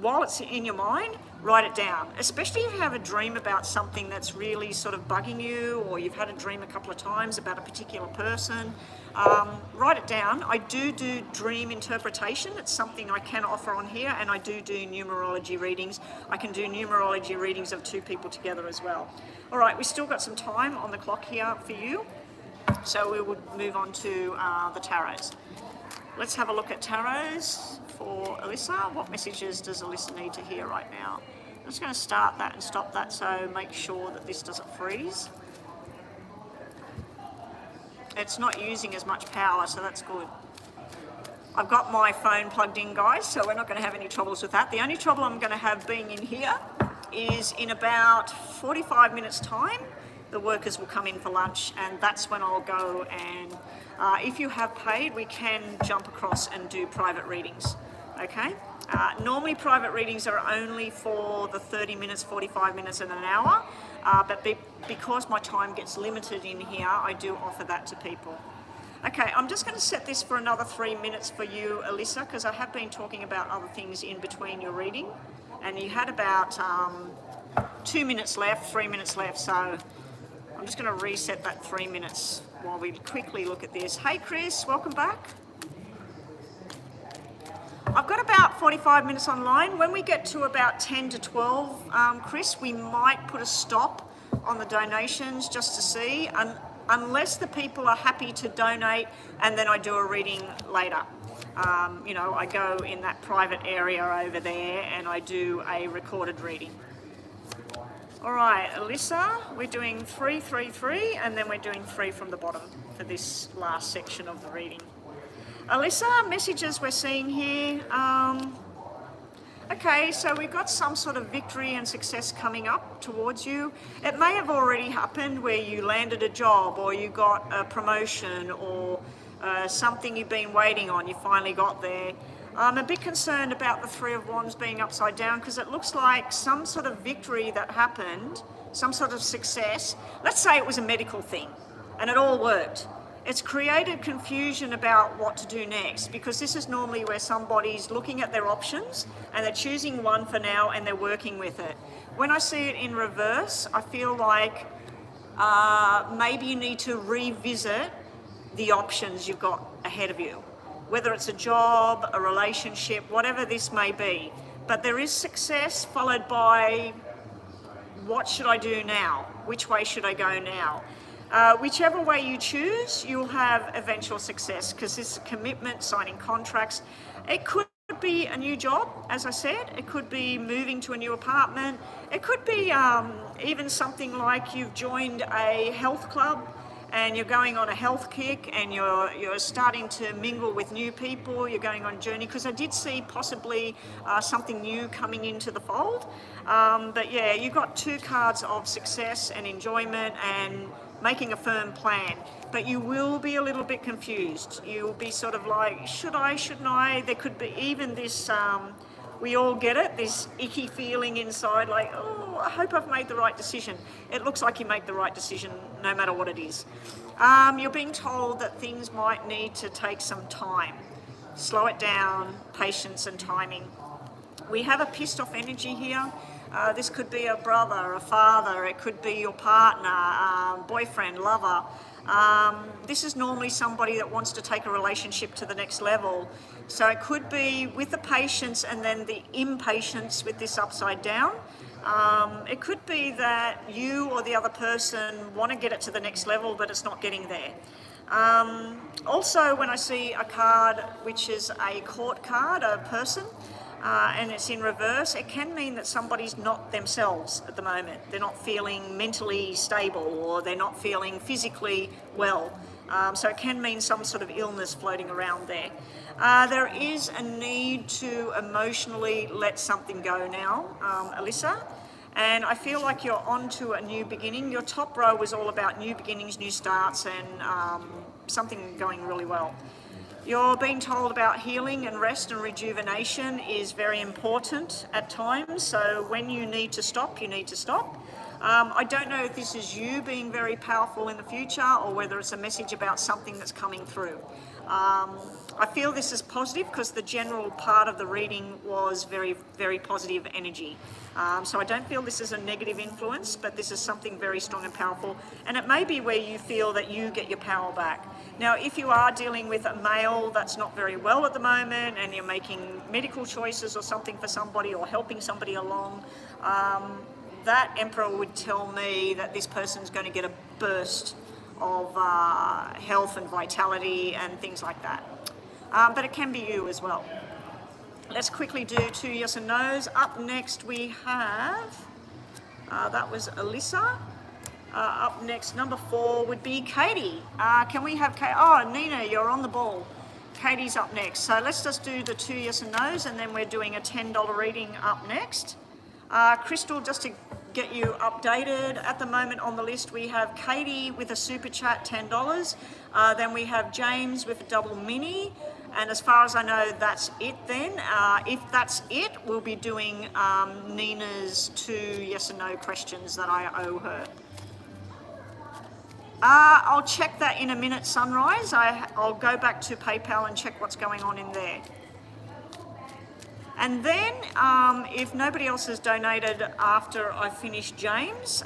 while it's in your mind, write it down. Especially if you have a dream about something that's really sort of bugging you, or you've had a dream a couple of times about a particular person, write it down. I do dream interpretation. It's something I can offer on here, and I do numerology readings. I can do numerology readings of two people together as well. All right, we've still got some time on the clock here for you, so we would move on to the tarots. Let's have a look at tarots for Alyssa. What messages does Alyssa need to hear right now? I'm just going to start that and stop that, so make sure that this doesn't freeze. It's not using as much power, so that's good. I've got my phone plugged in, guys, so we're not going to have any troubles with that. The only trouble I'm going to have being in here is in about 45 minutes time, the workers will come in for lunch, and that's when I'll go and if you have paid, we can jump across and do private readings, okay? Normally private readings are only for the 30 minutes, 45 minutes and an hour, but because my time gets limited in here, I do offer that to people. Okay, I'm just going to set this for another 3 minutes for you, Alyssa, because I have been talking about other things in between your reading, and you had about 2 minutes left, 3 minutes left, so I'm just going to reset that 3 minutes while we quickly look at this. Hey Chris, welcome back. I've got about 45 minutes online. When we get to about 10 to 12, Chris, we might put a stop on the donations just to see, unless the people are happy to donate, and then I do a reading later. You know, I go in that private area over there and I do a recorded reading. All right, Alyssa, we're doing 3, 3, 3, and then we're doing 3 from the bottom for this last section of the reading. Alyssa, messages we're seeing here. Okay, so we've got some sort of victory and success coming up towards you. It may have already happened where you landed a job, or you got a promotion, or something you've been waiting on, you finally got there. I'm a bit concerned about the Three of Wands being upside down, because it looks like some sort of victory that happened, some sort of success. Let's say it was a medical thing and it all worked. It's created confusion about what to do next, because this is normally where somebody's looking at their options and they're choosing one for now and they're working with it. When I see it in reverse, I feel like maybe you need to revisit the options you've got ahead of you. Whether it's a job, a relationship, whatever this may be. But there is success followed by, what should I do now? Which way should I go now? Whichever way you choose, you'll have eventual success, because this commitment, signing contracts, it could be a new job, as I said. It could be moving to a new apartment. It could be even something like you've joined a health club and you're going on a health kick, and you're starting to mingle with new people, you're going on a journey, because I did see possibly something new coming into the fold. But yeah, you got 2 cards of success and enjoyment and making a firm plan, but you will be a little bit confused. You'll be sort of like, should I, shouldn't I? There could be even this, we all get it, this icky feeling inside, like, oh, I hope I've made the right decision. It looks like you make the right decision no matter what it is. You're being told that things might need to take some time. Slow it down, patience and timing. We have a pissed off energy here. This could be a brother, a father, it could be your partner, boyfriend, lover. This is normally somebody that wants to take a relationship to the next level. So it could be with the patience and then the impatience with this upside down. It could be that you or the other person want to get it to the next level, but it's not getting there. Also, when I see a card which is a court card, a person, and it's in reverse, it can mean that somebody's not themselves at the moment. They're not feeling mentally stable, or they're not feeling physically well. So it can mean some sort of illness floating around there. There is a need to emotionally let something go now, Alyssa. And I feel like you're on to a new beginning. Your top row was all about new beginnings, new starts, and something going really well. You're being told about healing and rest and rejuvenation is very important at times. So when you need to stop, you need to stop. I don't know if this is you being very powerful in the future, or whether it's a message about something that's coming through. I feel this is positive because the general part of the reading was very, very positive energy. So I don't feel this is a negative influence, but this is something very strong and powerful. And it may be where you feel that you get your power back. Now, if you are dealing with a male that's not very well at the moment, and you're making medical choices or something for somebody, or helping somebody along, that Emperor would tell me that this person's going to get a burst of health and vitality and things like that. But it can be you as well. Let's quickly do 2 yes and no's. Up next we have, that was Alyssa. Up next, number 4 would be Katie. Can we have Katie? Oh, Nina, you're on the ball. Katie's up next. So let's just do the 2 yes and no's, and then we're doing a $10 reading up next. Crystal, just to get you updated, at the moment on the list we have Katie with a super chat, $10. Then we have James with a double mini. And as far as I know, that's it then. If that's it, we'll be doing Nina's 2 yes and no questions that I owe her. I'll check that in a minute, Sunrise. I'll go back to PayPal and check what's going on in there. And then, if nobody else has donated after I finish James,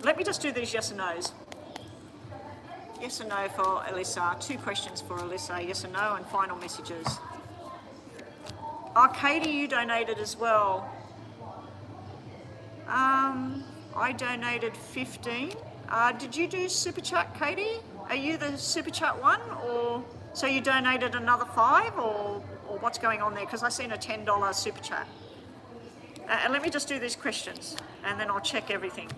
let me just do these yes and no's. Yes and no for Alyssa. 2 questions for Alyssa, yes and no, and final messages. Katie, you donated as well. I donated 15. Did you do super chat, Katie? Are you the super chat one, or so you donated another 5, or what's going on there? Because I seen a $10 super chat. And let me just do these questions, and then I'll check everything,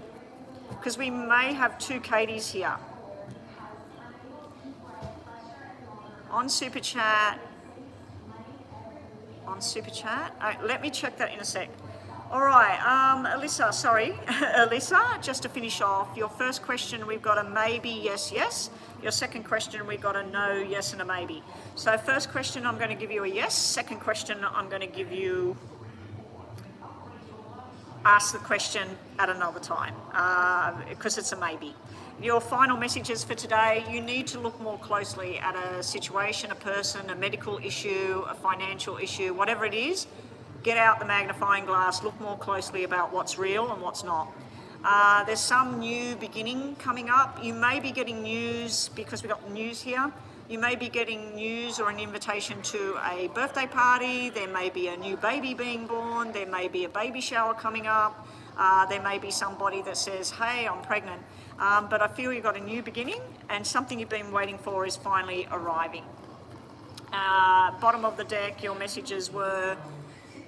because we may have 2 Katies here. On super chat. Let me check that in a sec. All right, Alyssa, sorry. Alyssa, just to finish off, your first question, we've got a maybe, yes, yes. Your second question, we've got a no, yes, and a maybe. So first question, I'm going to give you a yes. Second question, I'm going to give you, ask the question at another time, because it's a maybe. Your final messages for today, you need to look more closely at a situation, a person, a medical issue, a financial issue, whatever it is. Get out the magnifying glass, look more closely about what's real and what's not. There's some new beginning coming up. You may be getting news, because we've got news here. You may be getting news or an invitation to a birthday party. There may be a new baby being born. There may be a baby shower coming up. There may be somebody that says, hey, I'm pregnant. But I feel you've got a new beginning, and something you've been waiting for is finally arriving. Bottom of the deck, your messages were,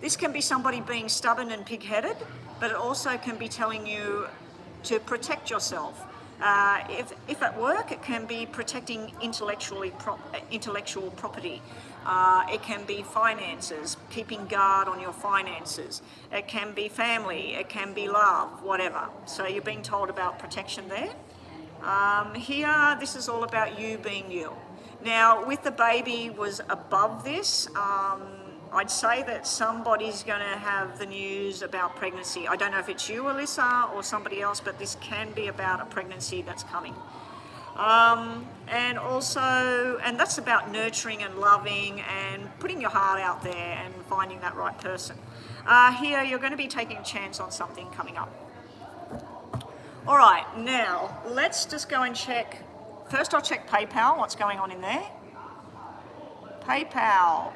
this can be somebody being stubborn and pig-headed, but it also can be telling you to protect yourself. If at work, it can be protecting intellectual property. It can be finances, keeping guard on your finances. It can be family, it can be love, whatever. So you're being told about protection there. Here, this is all about you being you. Now, with the baby was above this, I'd say that somebody's going to have the news about pregnancy. I don't know if it's you, Alyssa, or somebody else, but this can be about a pregnancy that's coming. And that's about nurturing and loving and putting your heart out there and finding that right person. Here, you're going to be taking a chance on something coming up. All right, now let's just go and check. First, I'll check PayPal, what's going on in there. PayPal.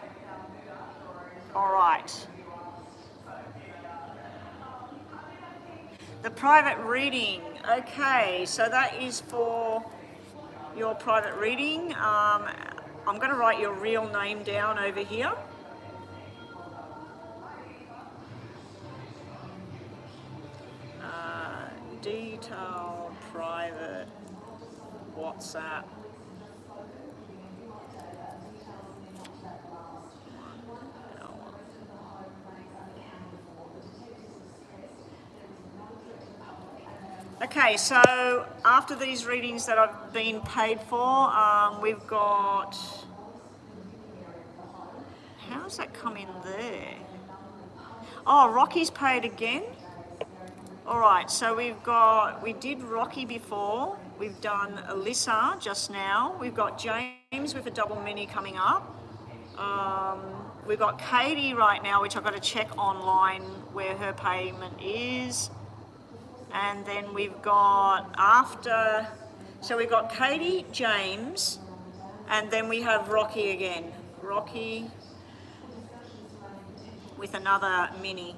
All right. The private reading. Okay, so that is for your private reading. I'm going to write your real name down over here. Detailed private WhatsApp. Okay, so after these readings that I've been paid for, we've got, how's that come in there? Oh, Rocky's paid again. All right, so we did Rocky before, we've done Alyssa just now, we've got James with a double mini coming up. We've got Katie right now, which I've got to check online where her payment is. And then we've got we've got Katie, James, and then we have Rocky again. Rocky with another mini.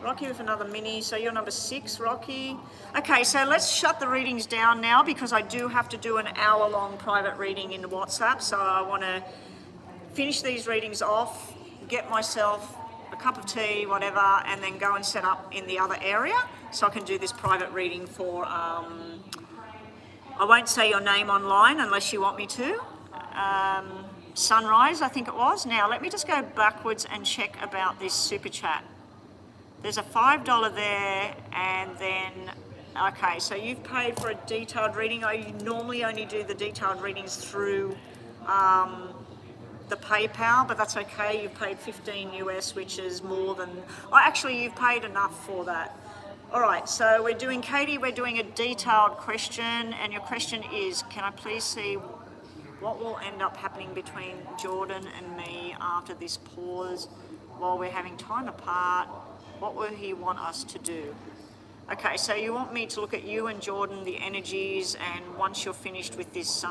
Rocky with another mini, so you're number 6, Rocky. Okay, so let's shut the readings down now because I do have to do an hour-long private reading in WhatsApp, so I want to finish these readings off, get myself a cup of tea, whatever, and then go and set up in the other area so I can do this private reading for, I won't say your name online unless you want me to. Sunrise, I think it was. Now, let me just go backwards and check about this super chat. There's a $5 there, and then, okay, so you've paid for a detailed reading. I normally only do the detailed readings through the PayPal, but that's okay. You've paid $15 US, which is more than, actually you've paid enough for that. All right, so we're doing, Katie, we're doing a detailed question, and your question is, can I please see what will end up happening between Jordan and me after this pause while we're having time apart? What will he want us to do? Okay, so you want me to look at you and Jordan, the energies, and once you're finished with this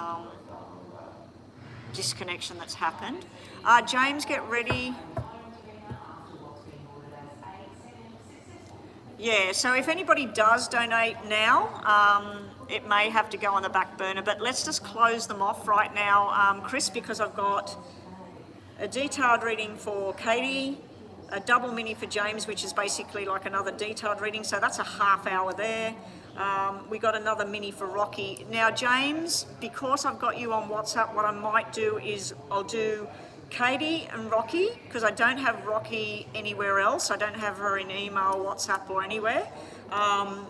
disconnection that's happened. James, get ready. Yeah, so if anybody does donate now, it may have to go on the back burner, but let's just close them off right now, Chris, because I've got a detailed reading for Katie, a double mini for James, which is basically like another detailed reading, so that's a half hour there. We got another mini for Rocky. Now, James, because I've got you on WhatsApp, what I might do is I'll do Katie and Rocky, because I don't have Rocky anywhere else. I don't have her in email, WhatsApp, or anywhere.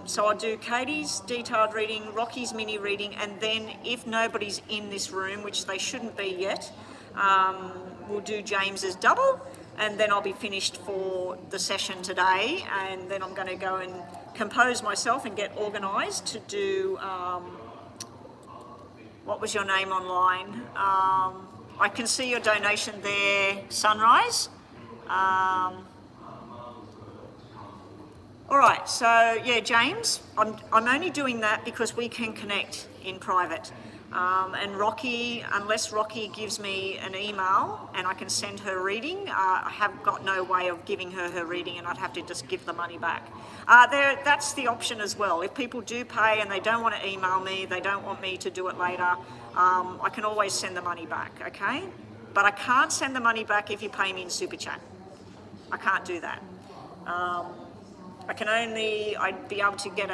So I'll do Katie's detailed reading, Rocky's mini reading, and then if nobody's in this room, which they shouldn't be yet, we'll do James's double, and then I'll be finished for the session today, and then I'm going to go and compose myself and get organised to do, what was your name online? I can see your donation there, Sunrise. All right, so yeah, James, I'm only doing that because we can connect in private. And Rocky, unless Rocky gives me an email and I can send her reading, I have got no way of giving her reading, and I'd have to just give the money back. That's the option as well. If people do pay and they don't want to email me, they don't want me to do it later, I can always send the money back, okay? But I can't send the money back if you pay me in Super Chat. I can't do that. I'd be able to get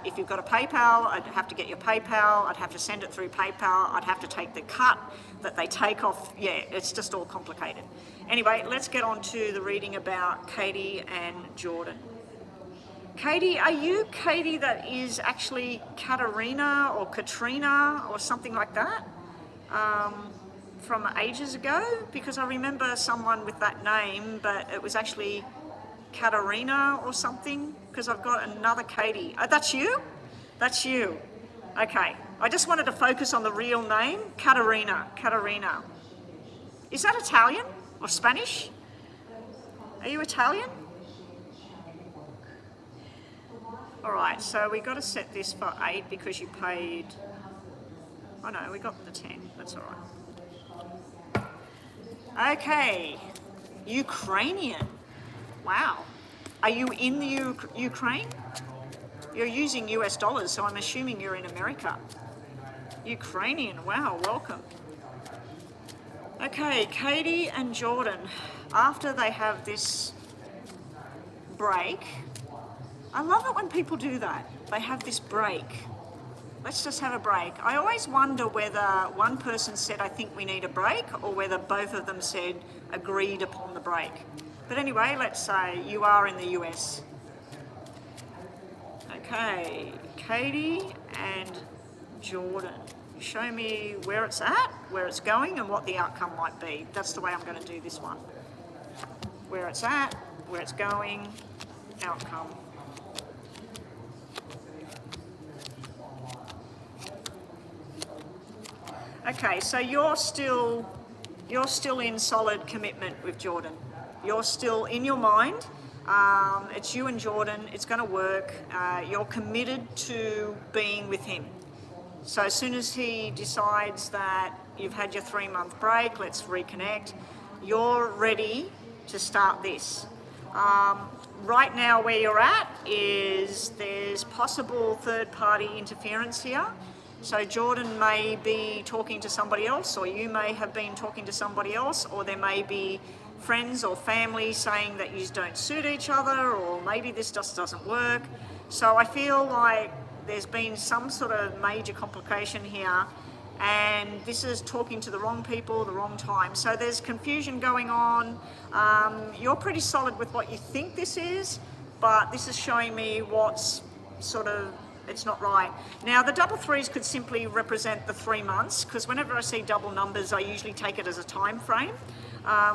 if you've got a PayPal, I'd have to get your PayPal, I'd have to send it through PayPal, I'd have to take the cut that they take off. Yeah, it's just all complicated. Anyway, let's get on to the reading about Katie and Jordan. Katie, are you Katie that is actually Katerina or Katrina or something like that? From ages ago? Because I remember someone with that name, but it was actually Katerina or something, because I've got another Katie. Oh, that's you? That's you. Okay. I just wanted to focus on the real name, Katerina. Katerina. Is that Italian or Spanish? Are you Italian? All right, so we got to set this for 8 because you paid... Oh no, we got the 10. That's all right. Okay. Ukrainian. Wow. Are you in the Ukraine? You're using US dollars, so I'm assuming you're in America. Ukrainian, wow, welcome. Okay, Katie and Jordan, after they have this break, I love it when people do that. They have this break. Let's just have a break. I always wonder whether one person said, I think we need a break, or whether both of them said, agreed upon the break. But anyway, let's say you are in the US. Okay, Katie and Jordan. Show me where it's at, where it's going, and what the outcome might be. That's the way I'm going to do this one. Where it's at, where it's going, outcome. Okay, so you're still in solid commitment with Jordan. You're still in your mind. It's you and Jordan. It's going to work. You're committed to being with him. So as soon as he decides that you've had your 3-month break, let's reconnect, you're ready to start this. Right now where you're at is there's possible third-party interference here. So Jordan may be talking to somebody else, or you may have been talking to somebody else, or there may be friends or family saying that you don't suit each other, or maybe this just doesn't work. So I feel like there's been some sort of major complication here, and this is talking to the wrong people, the wrong time. So there's confusion going on. You're pretty solid with what you think this is, but this is showing me what's sort of, it's not right. Now the double threes could simply represent the 3 months, because whenever I see double numbers, I usually take it as a time frame.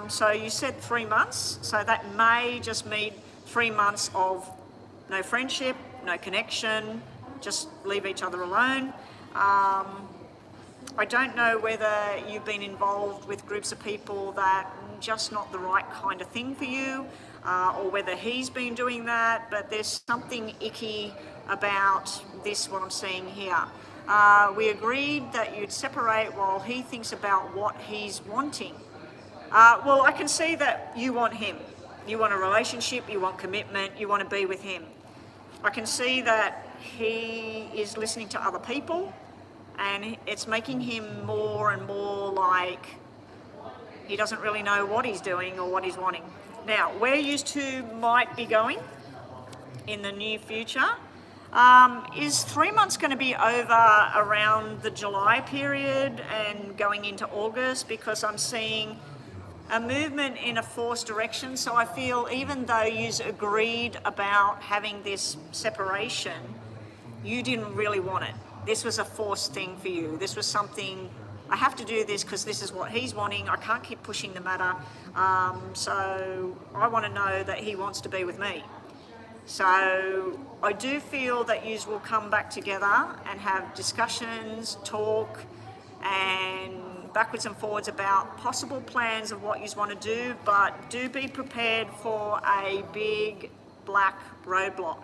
So you said 3 months, so that may just mean 3 months of no friendship, no connection, just leave each other alone. I don't know whether you've been involved with groups of people that just not the right kind of thing for you, or whether he's been doing that, but there's something icky about this, what I'm seeing here. We agreed that you'd separate while he thinks about what he's wanting. Well, I can see that you want him. You want a relationship, you want commitment, you want to be with him. I can see that he is listening to other people, and it's making him more and more like he doesn't really know what he's doing or what he's wanting. Now, where you two might be going in the near future, is 3 months going to be over around the July period and going into August, because I'm seeing a movement in a forced direction. So I feel even though you agreed about having this separation, you didn't really want it. This was a forced thing for you. This was something, I have to do this because this is what he's wanting. I can't keep pushing the matter. So I want to know that he wants to be with me. So I do feel that you will come back together and have discussions, talk, and backwards and forwards about possible plans of what you want to do, but do be prepared for a big black roadblock.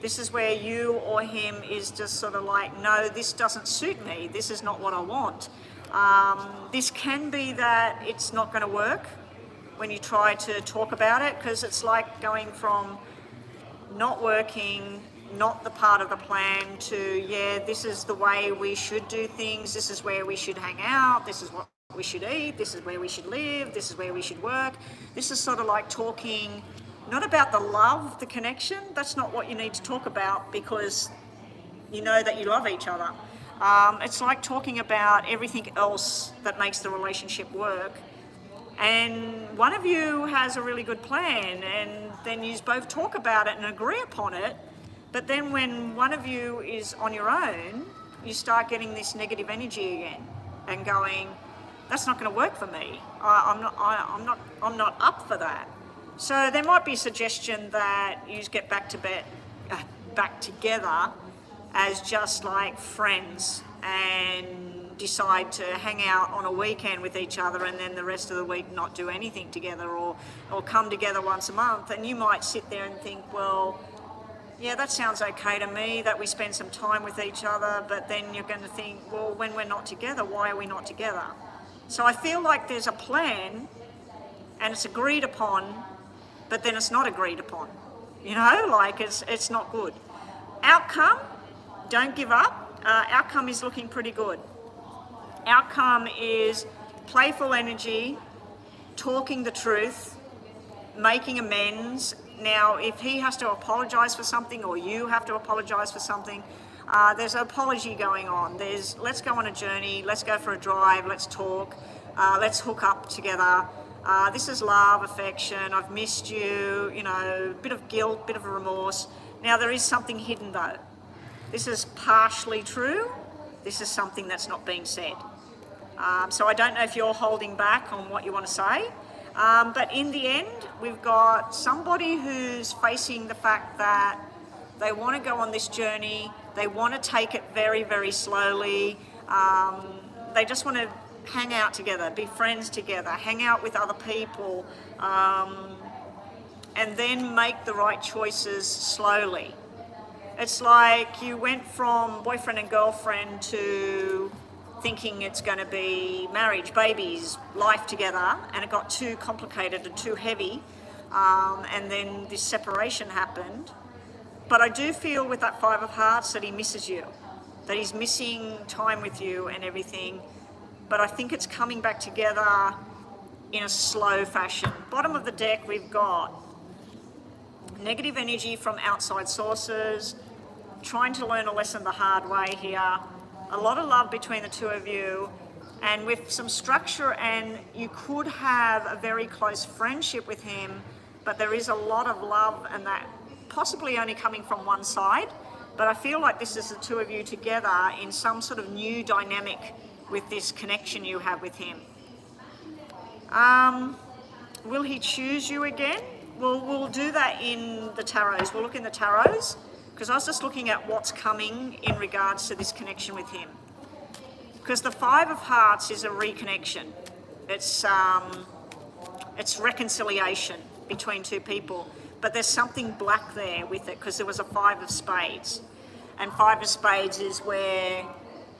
This is where you or him is just sort of like, no, this doesn't suit me. This is not what I want. This can be that it's not going to work when you try to talk about it, because it's like going from not working, not the part of the plan, to, yeah, this is the way we should do things, this is where we should hang out, this is what we should eat, this is where we should live, this is where we should work. This is sort of like talking not about the love, the connection. That's not what you need to talk about, because you know that you love each other. It's like talking about everything else that makes the relationship work. And one of you has a really good plan, and then you both talk about it and agree upon it. But then when one of you is on your own, you start getting this negative energy again and going, that's not going to work for me. I'm not up for that. So there might be a suggestion that you just get back together as just like friends and decide to hang out on a weekend with each other, and then the rest of the week not do anything together, or come together once a month. And you might sit there and think, well, yeah, that sounds okay to me, that we spend some time with each other. But then you're going to think, well, when we're not together, why are we not together? So I feel like there's a plan and it's agreed upon, but then it's not agreed upon. You know, like it's not good. Outcome, don't give up. Outcome is looking pretty good. Outcome is playful energy, talking the truth, making amends. Now, if he has to apologise for something, or you have to apologise for something, there's an apology going on. There's, let's go on a journey, let's go for a drive, let's talk, let's hook up together. This is love, affection, I've missed you, you know, bit of guilt, bit of a remorse. Now, there is something hidden though. This is partially true. This is something that's not being said. So I don't know if you're holding back on what you want to say. But in the end, we've got somebody who's facing the fact that they want to go on this journey. They want to take it very, very slowly. They just want to hang out together, be friends together, hang out with other people, and then make the right choices slowly. It's like you went from boyfriend and girlfriend to thinking it's going to be marriage, babies, life together, and it got too complicated and too heavy, and then this separation happened. But I do feel with that Five of Hearts that he misses you, that he's missing time with you and everything. But I think it's coming back together in a slow fashion. Bottom of the deck, we've got negative energy from outside sources, trying to learn a lesson the hard way here, a lot of love between the two of you, and with some structure, and you could have a very close friendship with him, but there is a lot of love, and that possibly only coming from one side. But I feel like this is the two of you together in some sort of new dynamic with this connection you have with him. Will he choose you again? We'll do that in the tarots. We'll look in the tarots, because I was just looking at what's coming in regards to this connection with him. Because the Five of Hearts is a reconnection. It's reconciliation between two people. But there's something black there with it, because there was a Five of Spades. And Five of Spades is where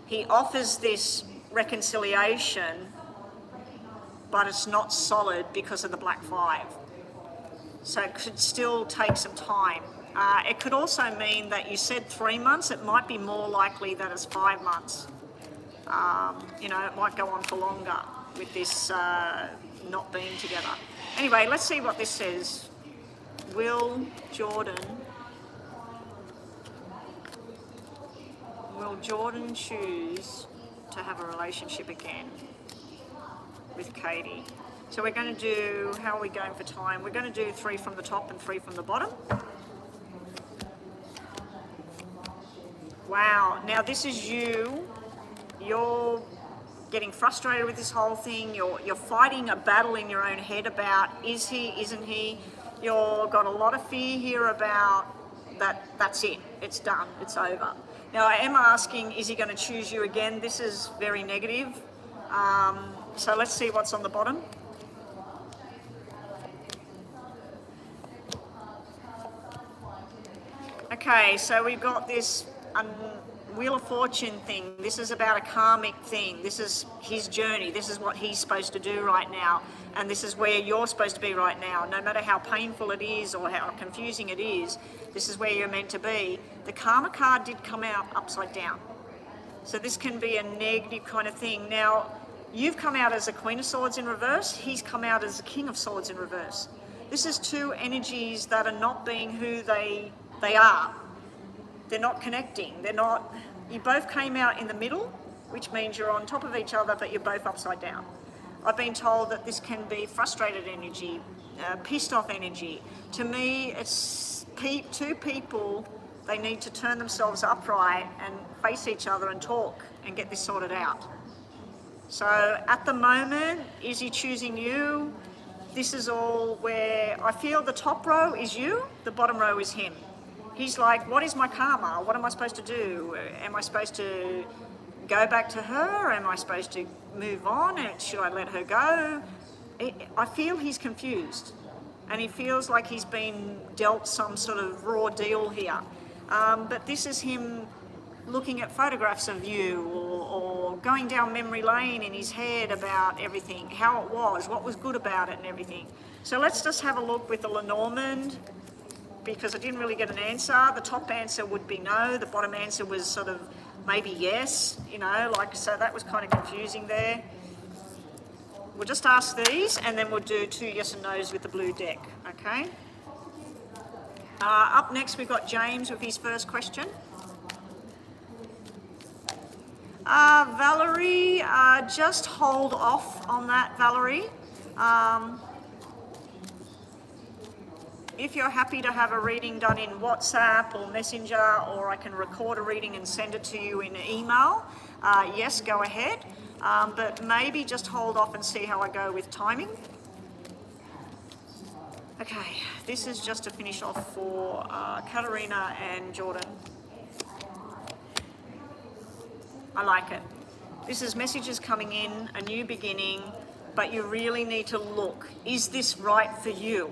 he offers this reconciliation, but it's not solid because of the black five. So it could still take some time. It could also mean that you said 3 months. It might be more likely that it's 5 months. You know, it might go on for longer with this not being together. Anyway, let's see what this says. Will Jordan choose to have a relationship again with Katie? So we're going to do, how are we going for time? We're going to do 3 from the top and 3 from the bottom. Wow, now this is you. You're getting frustrated with this whole thing. You're fighting a battle in your own head about, is he, isn't he? You've got a lot of fear here about that's it, it's done, it's over. Now I am asking, is he going to choose you again? This is very negative. So let's see what's on the bottom. Okay, so we've got this Wheel of Fortune thing. This is about a karmic thing. This is his journey. This is what he's supposed to do right now. And this is where you're supposed to be right now. No matter how painful it is or how confusing it is, this is where you're meant to be. The Karma card did come out upside down. So this can be a negative kind of thing. Now, you've come out as a Queen of Swords in reverse. He's come out as a King of Swords in reverse. This is two energies that are not being who they are. They're not connecting. They're not. You both came out in the middle, which means you're on top of each other, but you're both upside down. I've been told that this can be frustrated energy, pissed off energy. To me, it's two people. They need to turn themselves upright and face each other and talk and get this sorted out. So at the moment, is he choosing you? This is all where I feel the top row is you, the bottom row is him. He's like, what is my karma? What am I supposed to do? Am I supposed to go back to her? Am I supposed to move on? Should I let her go? I feel he's confused, and he feels like he's been dealt some sort of raw deal here. But this is him looking at photographs of you, or going down memory lane in his head about everything, how it was, what was good about it and everything. So let's just have a look with the Lenormand, because I didn't really get an answer. The top answer would be no, the bottom answer was sort of maybe yes, you know, like, so that was kind of confusing there. We'll just ask these, and then we'll do 2 yes and no's with the blue deck, okay? Up next, we've got James with his first question. Valerie, just hold off on that, Valerie. If you're happy to have a reading done in WhatsApp or Messenger, or I can record a reading and send it to you in email, yes, go ahead. But maybe just hold off and see how I go with timing. Okay, this is just to finish off for Katarina and Jordan. I like it. This is messages coming in, a new beginning, but you really need to look. Is this right for you?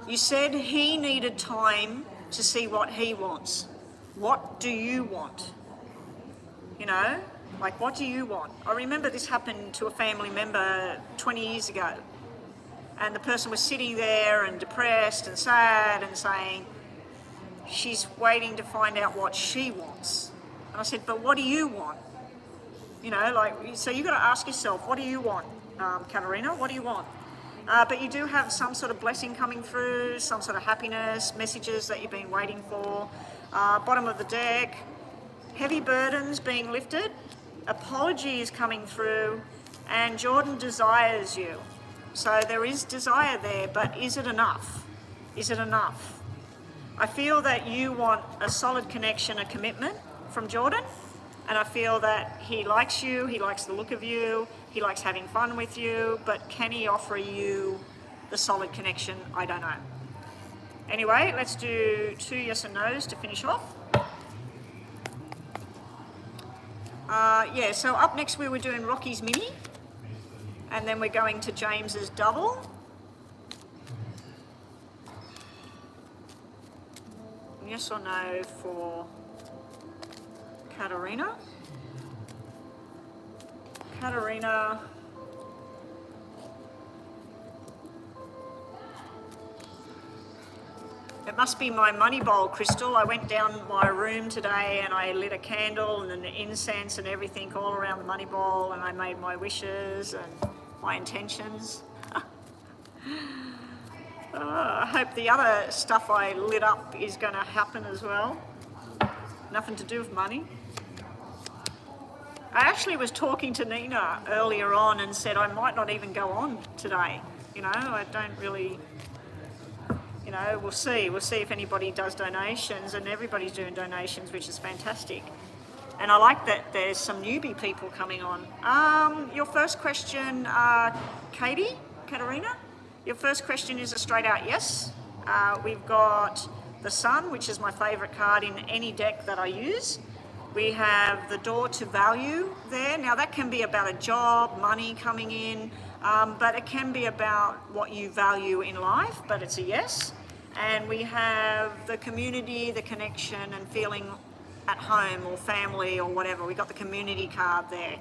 You said he needed time to see what he wants. What do you want? You know, like, what do you want? I remember this happened to a family member 20 years ago. And the person was sitting there and depressed and sad and saying, she's waiting to find out what she wants. And I said, but what do you want? You know, like, so you've got to ask yourself, what do you want, Katarina? What do you want? But you do have some sort of blessing coming through, some sort of happiness, messages that you've been waiting for. Bottom of the deck, heavy burdens being lifted, apologies coming through, and Jordan desires you. So there is desire there, but is it enough? Is it enough? I feel that you want a solid connection, a commitment from Jordan, and I feel that he likes you, he likes the look of you, he likes having fun with you, but can he offer you the solid connection? I don't know. Anyway, let's do 2 yes and no's to finish off. Yeah, so up next we were doing Rocky's mini, and then we're going to James's double. Yes or no for Katarina. Katarina. It must be my money bowl crystal. I went down my room today and I lit a candle and an incense and everything all around the money bowl, and I made my wishes and my intentions. I hope the other stuff I lit up is going to happen as well. Nothing to do with money. I actually was talking to Nina earlier on and said I might not even go on today. You know, I don't really, you know, we'll see. We'll see if anybody does donations, and everybody's doing donations, which is fantastic. And I like that there's some newbie people coming on. Your first question, Katarina, your first question is a straight out yes. We've got the Sun, which is my favourite card in any deck that I use. We have the Door to Value there. Now that can be about a job, money coming in, but it can be about what you value in life, but it's a yes. And we have the community, the connection, and feeling at home or family or whatever. We got the community card there.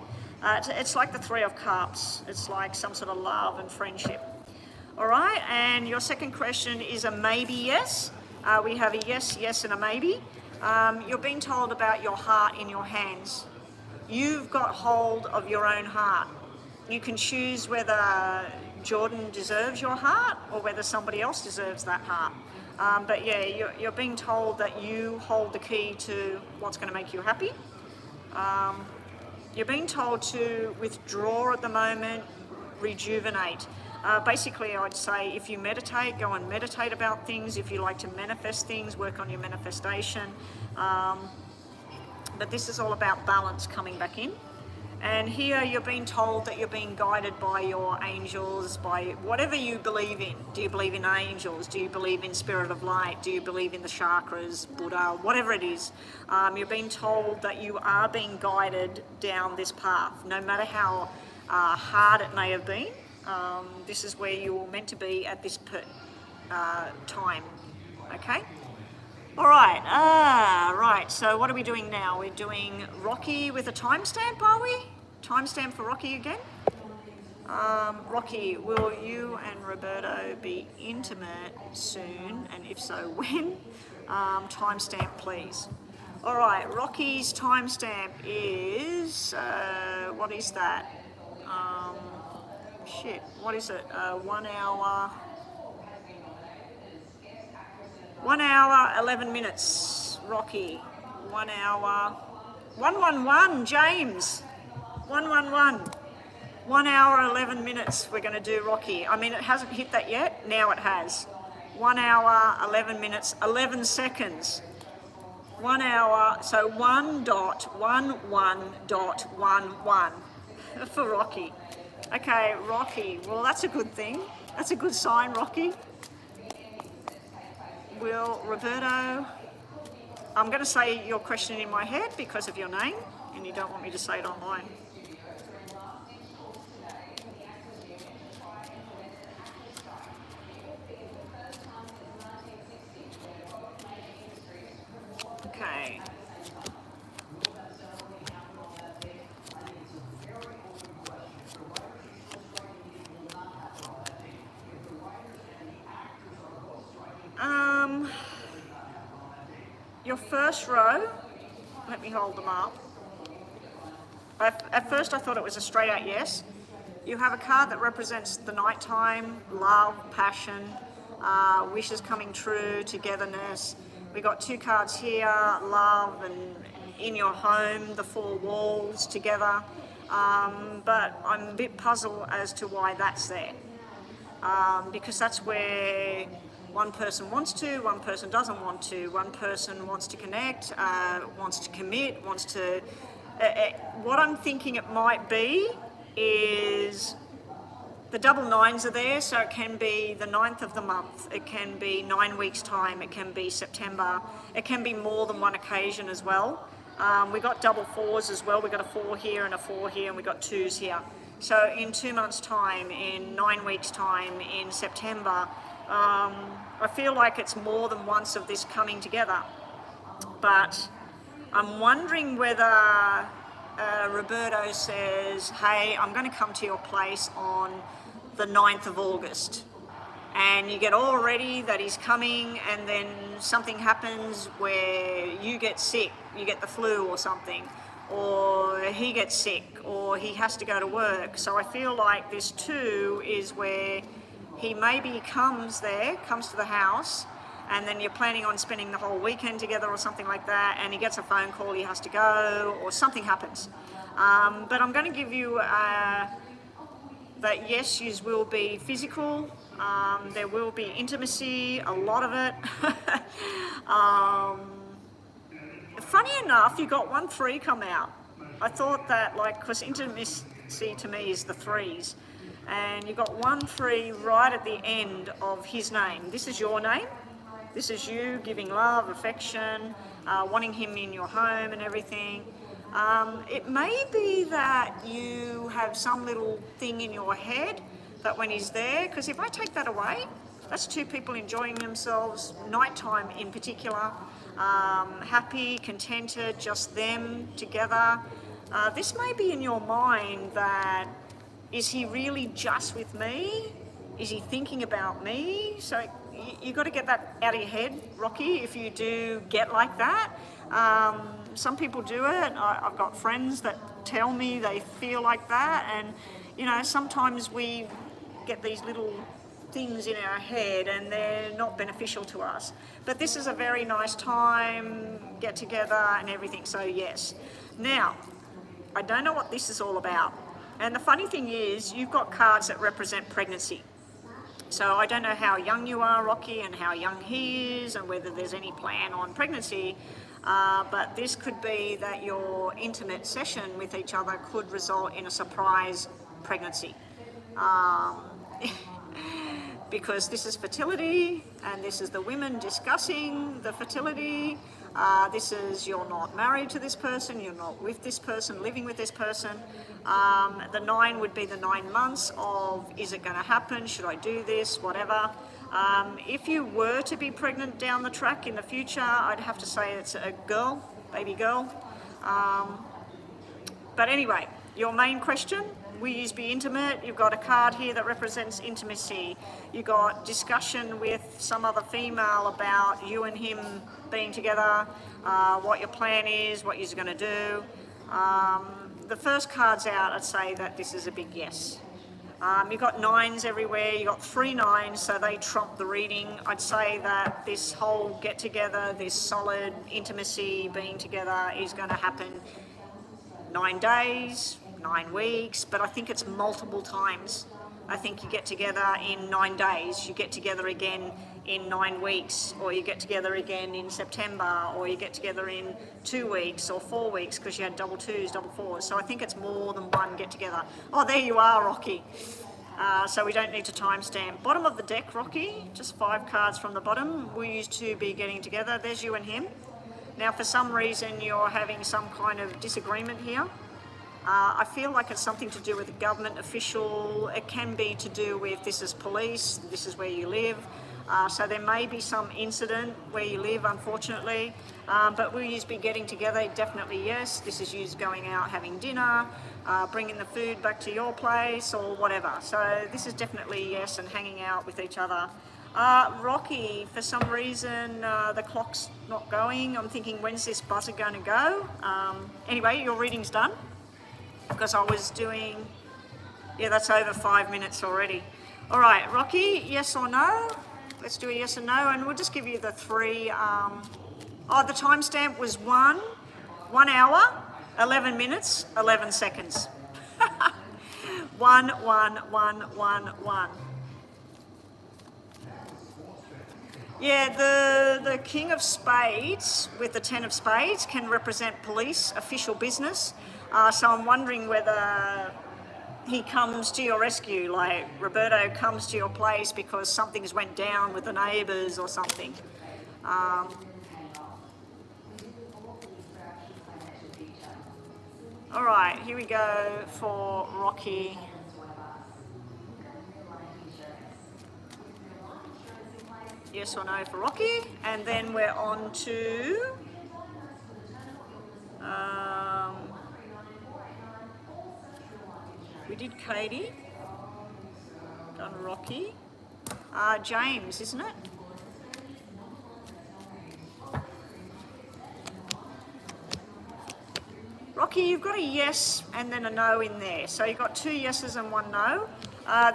It's like the Three of Cups. It's like some sort of love and friendship. All right, and your second question is a maybe yes. We have a yes, yes, and a maybe. You're being told about your heart in your hands. You've got hold of your own heart. You can choose whether Jordan deserves your heart or whether somebody else deserves that heart. But yeah, you're being told that you hold the key to what's going to make you happy. You're being told to withdraw at the moment, rejuvenate. Basically, I'd say if you meditate, go and meditate about things. If you like to manifest things, work on your manifestation. But this is all about balance coming back in. And here you're being told that you're being guided by your angels, by whatever you believe in. Do you believe in angels? Do you believe in spirit of light? Do you believe in the chakras, Buddha, whatever it is? You're being told that you are being guided down this path, no matter how hard it may have been. This is where you're meant to be at this time, okay? All right, right, so what are we doing now? We're doing Rocky with a timestamp, are we? Timestamp for Rocky again? Rocky, will you and Roberto be intimate soon? And if so, when? Timestamp, please. All right, Rocky's timestamp is, what is that? What is it? 1 hour... 1 hour, 11 minutes, Rocky. 1 hour, 111, James. 111. 1 hour, 11 minutes, we're going to do Rocky. I mean, it hasn't hit that yet. Now it has. 1 hour, 11 minutes, 11 seconds. 1 hour, so 1.11.11 for Rocky. Okay, Rocky. Well, that's a good thing. That's a good sign, Rocky. Will Roberto, I'm going to say your question in my head because of your name, and you don't want me to say it online. Okay. Your first row, let me hold them up. At first I thought it was a straight out yes. You have a card that represents the nighttime, love, passion, wishes coming true, togetherness. We got 2 cards here, love and in your home, the 4 walls together. But I'm a bit puzzled as to why that's there. Because that's where one person wants to, one person doesn't want to, one person wants to connect, wants to commit, wants to... what I'm thinking it might be is the double 9s are there, so it can be the 9th of the month, it can be 9 weeks' time, it can be September, it can be more than one occasion as well. We got double 4s as well, we got a 4 here and a 4 here, and we got 2s here. So in 2 months' time, in 9 weeks' time, in September, I feel like it's more than once of this coming together. But I'm wondering whether Roberto says, hey, I'm going to come to your place on the 9th of August. And you get all ready that he's coming, and then something happens where you get sick, you get the flu or something, or he gets sick, or he has to go to work. So I feel like this 2 is where he maybe comes to the house, and then you're planning on spending the whole weekend together or something like that, and he gets a phone call, he has to go, or something happens. But I'm going to give you that yes, yous will be physical, there will be intimacy, a lot of it. Funny enough, you got 1 3 come out. I thought that, like, because intimacy to me is the 3s. And you got 1 3 right at the end of his name. This is your name. This is you giving love, affection, wanting him in your home and everything. It may be that you have some little thing in your head that when he's there, because if I take that away, that's 2 people enjoying themselves, nighttime in particular, happy, contented, just them together. This may be in your mind that, is he really just with me? Is he thinking about me? So you got to get that out of your head, Rocky, if you do get like that. Some people do it. I've got friends that tell me they feel like that, and you know, sometimes we get these little things in our head and they're not beneficial to us. But this is a very nice time, get together and everything, so yes. Now, I don't know what this is all about. And the funny thing is, you've got cards that represent pregnancy. So I don't know how young you are, Rocky, and how young he is, and whether there's any plan on pregnancy. But this could be that your intimate session with each other could result in a surprise pregnancy. Because this is fertility, and this is the women discussing the fertility. This is, you're not married to this person, you're not with this person, living with this person. The 9 would be the 9 months of, is it going to happen, should I do this, whatever. If you were to be pregnant down the track in the future, I'd have to say it's a girl, baby girl. But anyway, your main question, will you be intimate? You've got a card here that represents intimacy. You've got discussion with some other female about you and him being together, what your plan is, what you're going to do. The first card's out, I'd say that this is a big yes. You've got 9s everywhere, you've got 3 9s, so they trump the reading. I'd say that this whole get-together, this solid intimacy, being together is going to happen 9 days, 9 weeks, but I think it's multiple times. I think you get together in 9 days, you get together again in 9 weeks, or you get together again in September, or you get together in 2 weeks or 4 weeks because you had double 2s, double 4s. So I think it's more than one get together. Oh, there you are, Rocky. So we don't need to timestamp. Bottom of the deck, Rocky, just 5 cards from the bottom. We used to be getting together. There's you and him. Now, for some reason, you're having some kind of disagreement here. I feel like it's something to do with a government official. It can be to do with this is police, this is where you live. So there may be some incident where you live, unfortunately. But will you be getting together? Definitely yes. This is you going out having dinner, bringing the food back to your place or whatever. So this is definitely yes, and hanging out with each other. Rocky, for some reason, the clock's not going. I'm thinking, when's this buzzer going to go? Anyway, your reading's done. Because I was doing, yeah, that's over 5 minutes already. All right, Rocky, yes or no? Let's do a yes or no, and we'll just give you the 3. The timestamp was 1 hour, 11 minutes, 11 seconds. 1, 1, 1, 1, 1. Yeah, the King of Spades with the 10 of Spades can represent police, official business. So I'm wondering whether he comes to your rescue, like Roberto comes to your place because something's went down with the neighbours or something. All right, here we go for Rocky. Yes or no for Rocky, and then we're on to we did Katie, done Rocky, James, isn't it? Rocky, you've got a yes and then a no in there. So you've got 2 yeses and 1 no.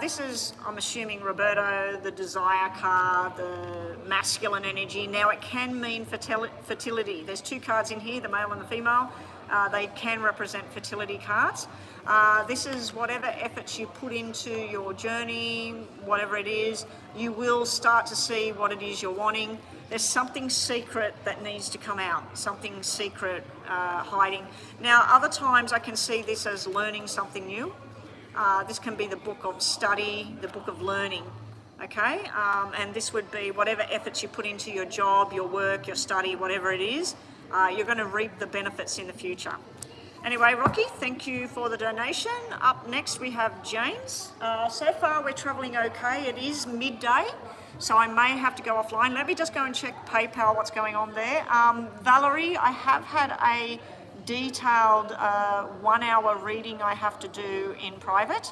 This is, I'm assuming, Roberto, the desire card, the masculine energy. Now it can mean fertility. There's 2 cards in here, the male and the female. They can represent fertility cards. This is whatever efforts you put into your journey, whatever it is, you will start to see what it is you're wanting. There's something secret that needs to come out, something secret hiding. Now, other times I can see this as learning something new. This can be the book of study, the book of learning, okay? And this would be whatever efforts you put into your job, your work, your study, whatever it is, you're going to reap the benefits in the future. Anyway, Rocky, thank you for the donation. Up next we have James. So far we're travelling okay. It is midday, so I may have to go offline. Let me just go and check PayPal what's going on there. Valerie, I have had a detailed 1 hour reading I have to do in private.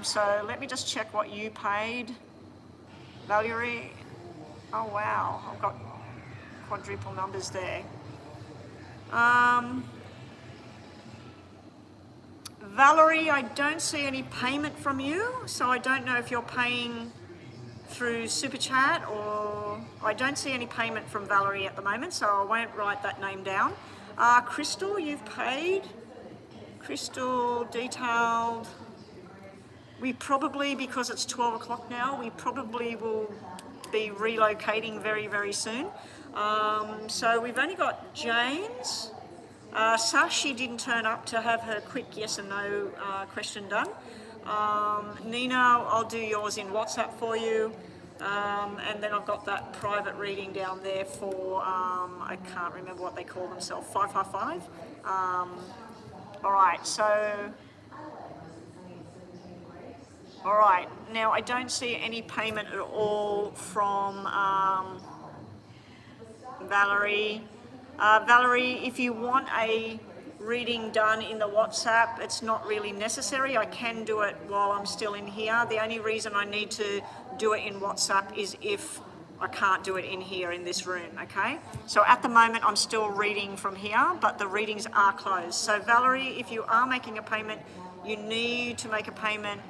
So let me just check what you paid. Valerie, oh wow, I've got quadruple numbers there. Valerie, I don't see any payment from you, so I don't know if you're paying through Super Chat, or I don't see any payment from Valerie at the moment, so I won't write that name down. Crystal, you've paid. Crystal, detailed. We probably, because it's 12 o'clock now, we probably will be relocating very, very soon. So we've only got James. Sashi didn't turn up to have her quick yes and no question done. Nina, I'll do yours in WhatsApp for you. And then I've got that private reading down there for, I can't remember what they call themselves, 555. All right, so... All right, now I don't see any payment at all from Valerie. Valerie, if you want a reading done in the WhatsApp, it's not really necessary. I can do it while I'm still in here. The only reason I need to do it in WhatsApp is if I can't do it in here in this room, okay? So at the moment I'm still reading from here, but the readings are closed. So Valerie, if you are making a payment, you need to make a payment.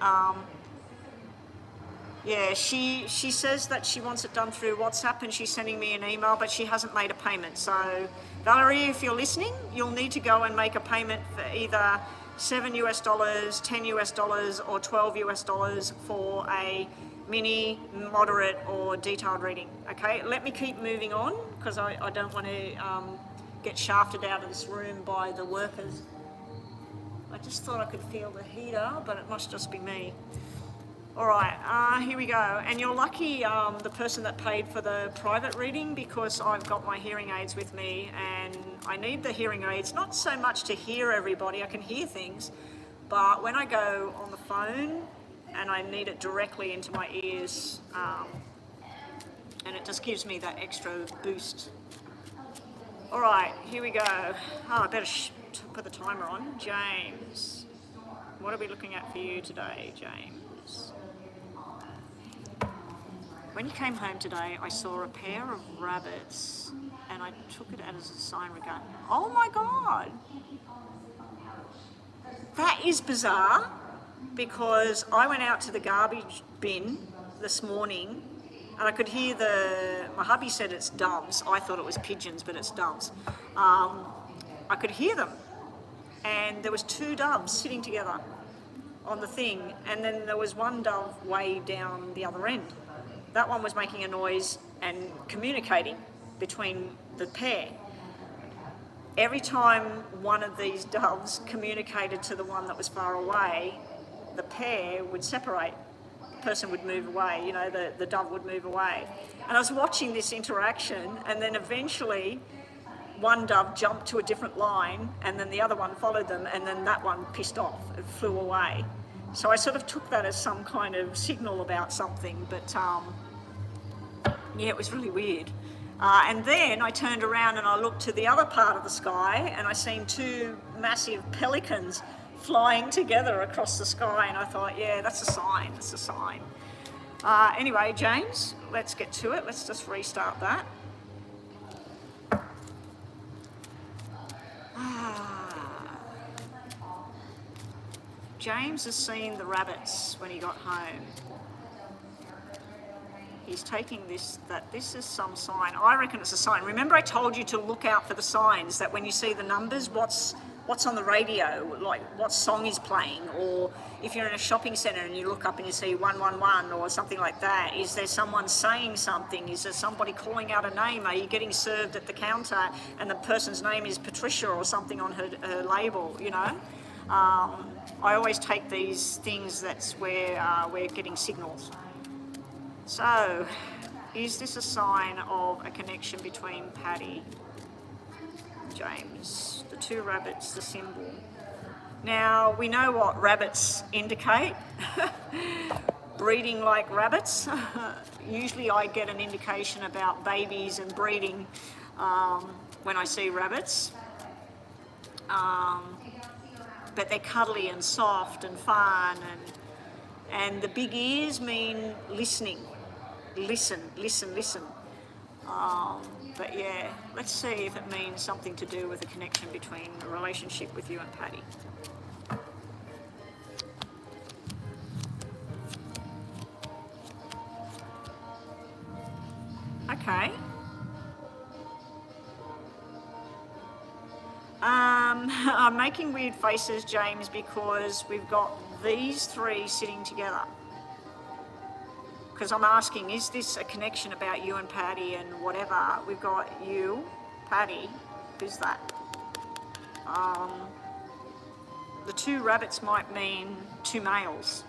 Yeah, she says that she wants it done through WhatsApp and she's sending me an email, but she hasn't made a payment. So Valerie, if you're listening, you'll need to go and make a payment for either $7 US, $10 US, or $12 US for a mini, moderate, or detailed reading. Okay, let me keep moving on because I don't want to get shafted out of this room by the workers. I just thought I could feel the heater, but it must just be me. All right, here we go. And you're lucky, the person that paid for the private reading, because I've got my hearing aids with me and I need the hearing aids, not so much to hear everybody, I can hear things, but when I go on the phone and I need it directly into my ears, and it just gives me that extra boost. All right, here we go. Oh, I better put the timer on. James, what are we looking at for you today, James? When you came home today, I saw a pair of rabbits and I took it as a sign regard. Oh my God! That is bizarre because I went out to the garbage bin this morning and I could hear my hubby said it's doves. I thought it was pigeons, but it's doves. I could hear them and there was 2 doves sitting together on the thing, and then there was one dove way down the other end. That one was making a noise and communicating between the pair. Every time one of these doves communicated to the one that was far away, the pair would separate. The person would move away, you know, the dove would move away. And I was watching this interaction, and then eventually one dove jumped to a different line and then the other one followed them, and then that one pissed off, it flew away. So I sort of took that as some kind of signal about something, but yeah, it was really weird. And then I turned around and I looked to the other part of the sky and I seen 2 massive pelicans flying together across the sky, and I thought, yeah, that's a sign, that's a sign. Anyway, James, let's get to it. Let's just restart that. James has seen the rabbits when he got home. He's taking this is some sign. I reckon it's a sign. Remember I told you to look out for the signs, that when you see the numbers, what's on the radio, like what song is playing, or if you're in a shopping centre and you look up and you see 111 or something like that, is there someone saying something? Is there somebody calling out a name? Are you getting served at the counter and the person's name is Patricia or something on her label, you know? I always take these things, that's where we're getting signals. So, is this a sign of a connection between Patty, James, the 2 rabbits, the symbol? Now, we know what rabbits indicate. Breeding like rabbits. Usually I get an indication about babies and breeding when I see rabbits. But they're cuddly and soft and fun, and the big ears mean listening. Listen. But yeah, let's see if it means something to do with a connection between a relationship with you and Patty. I'm making weird faces, James, because we've got these three sitting together. Because I'm asking, is this a connection about you and Patty and whatever? We've got you, Patty, who's that? The two rabbits might mean two males.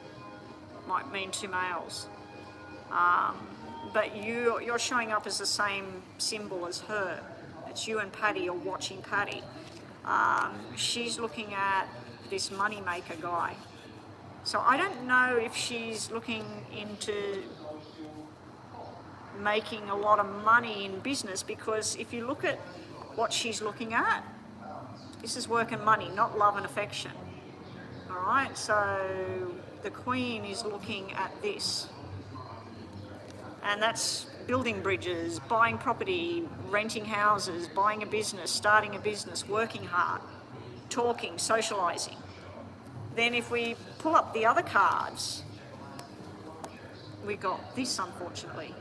But you're showing up as the same symbol as her. It's you and Patty are watching Patty. She's looking at this moneymaker guy. So I don't know if she's looking into making a lot of money in business, because if you look at what she's looking at, this is work and money, not love and affection. All right, so the Queen is looking at this. And that's building bridges, buying property, renting houses, buying a business, starting a business, working hard, talking, socialising. Then if we pull up the other cards, we got this, unfortunately.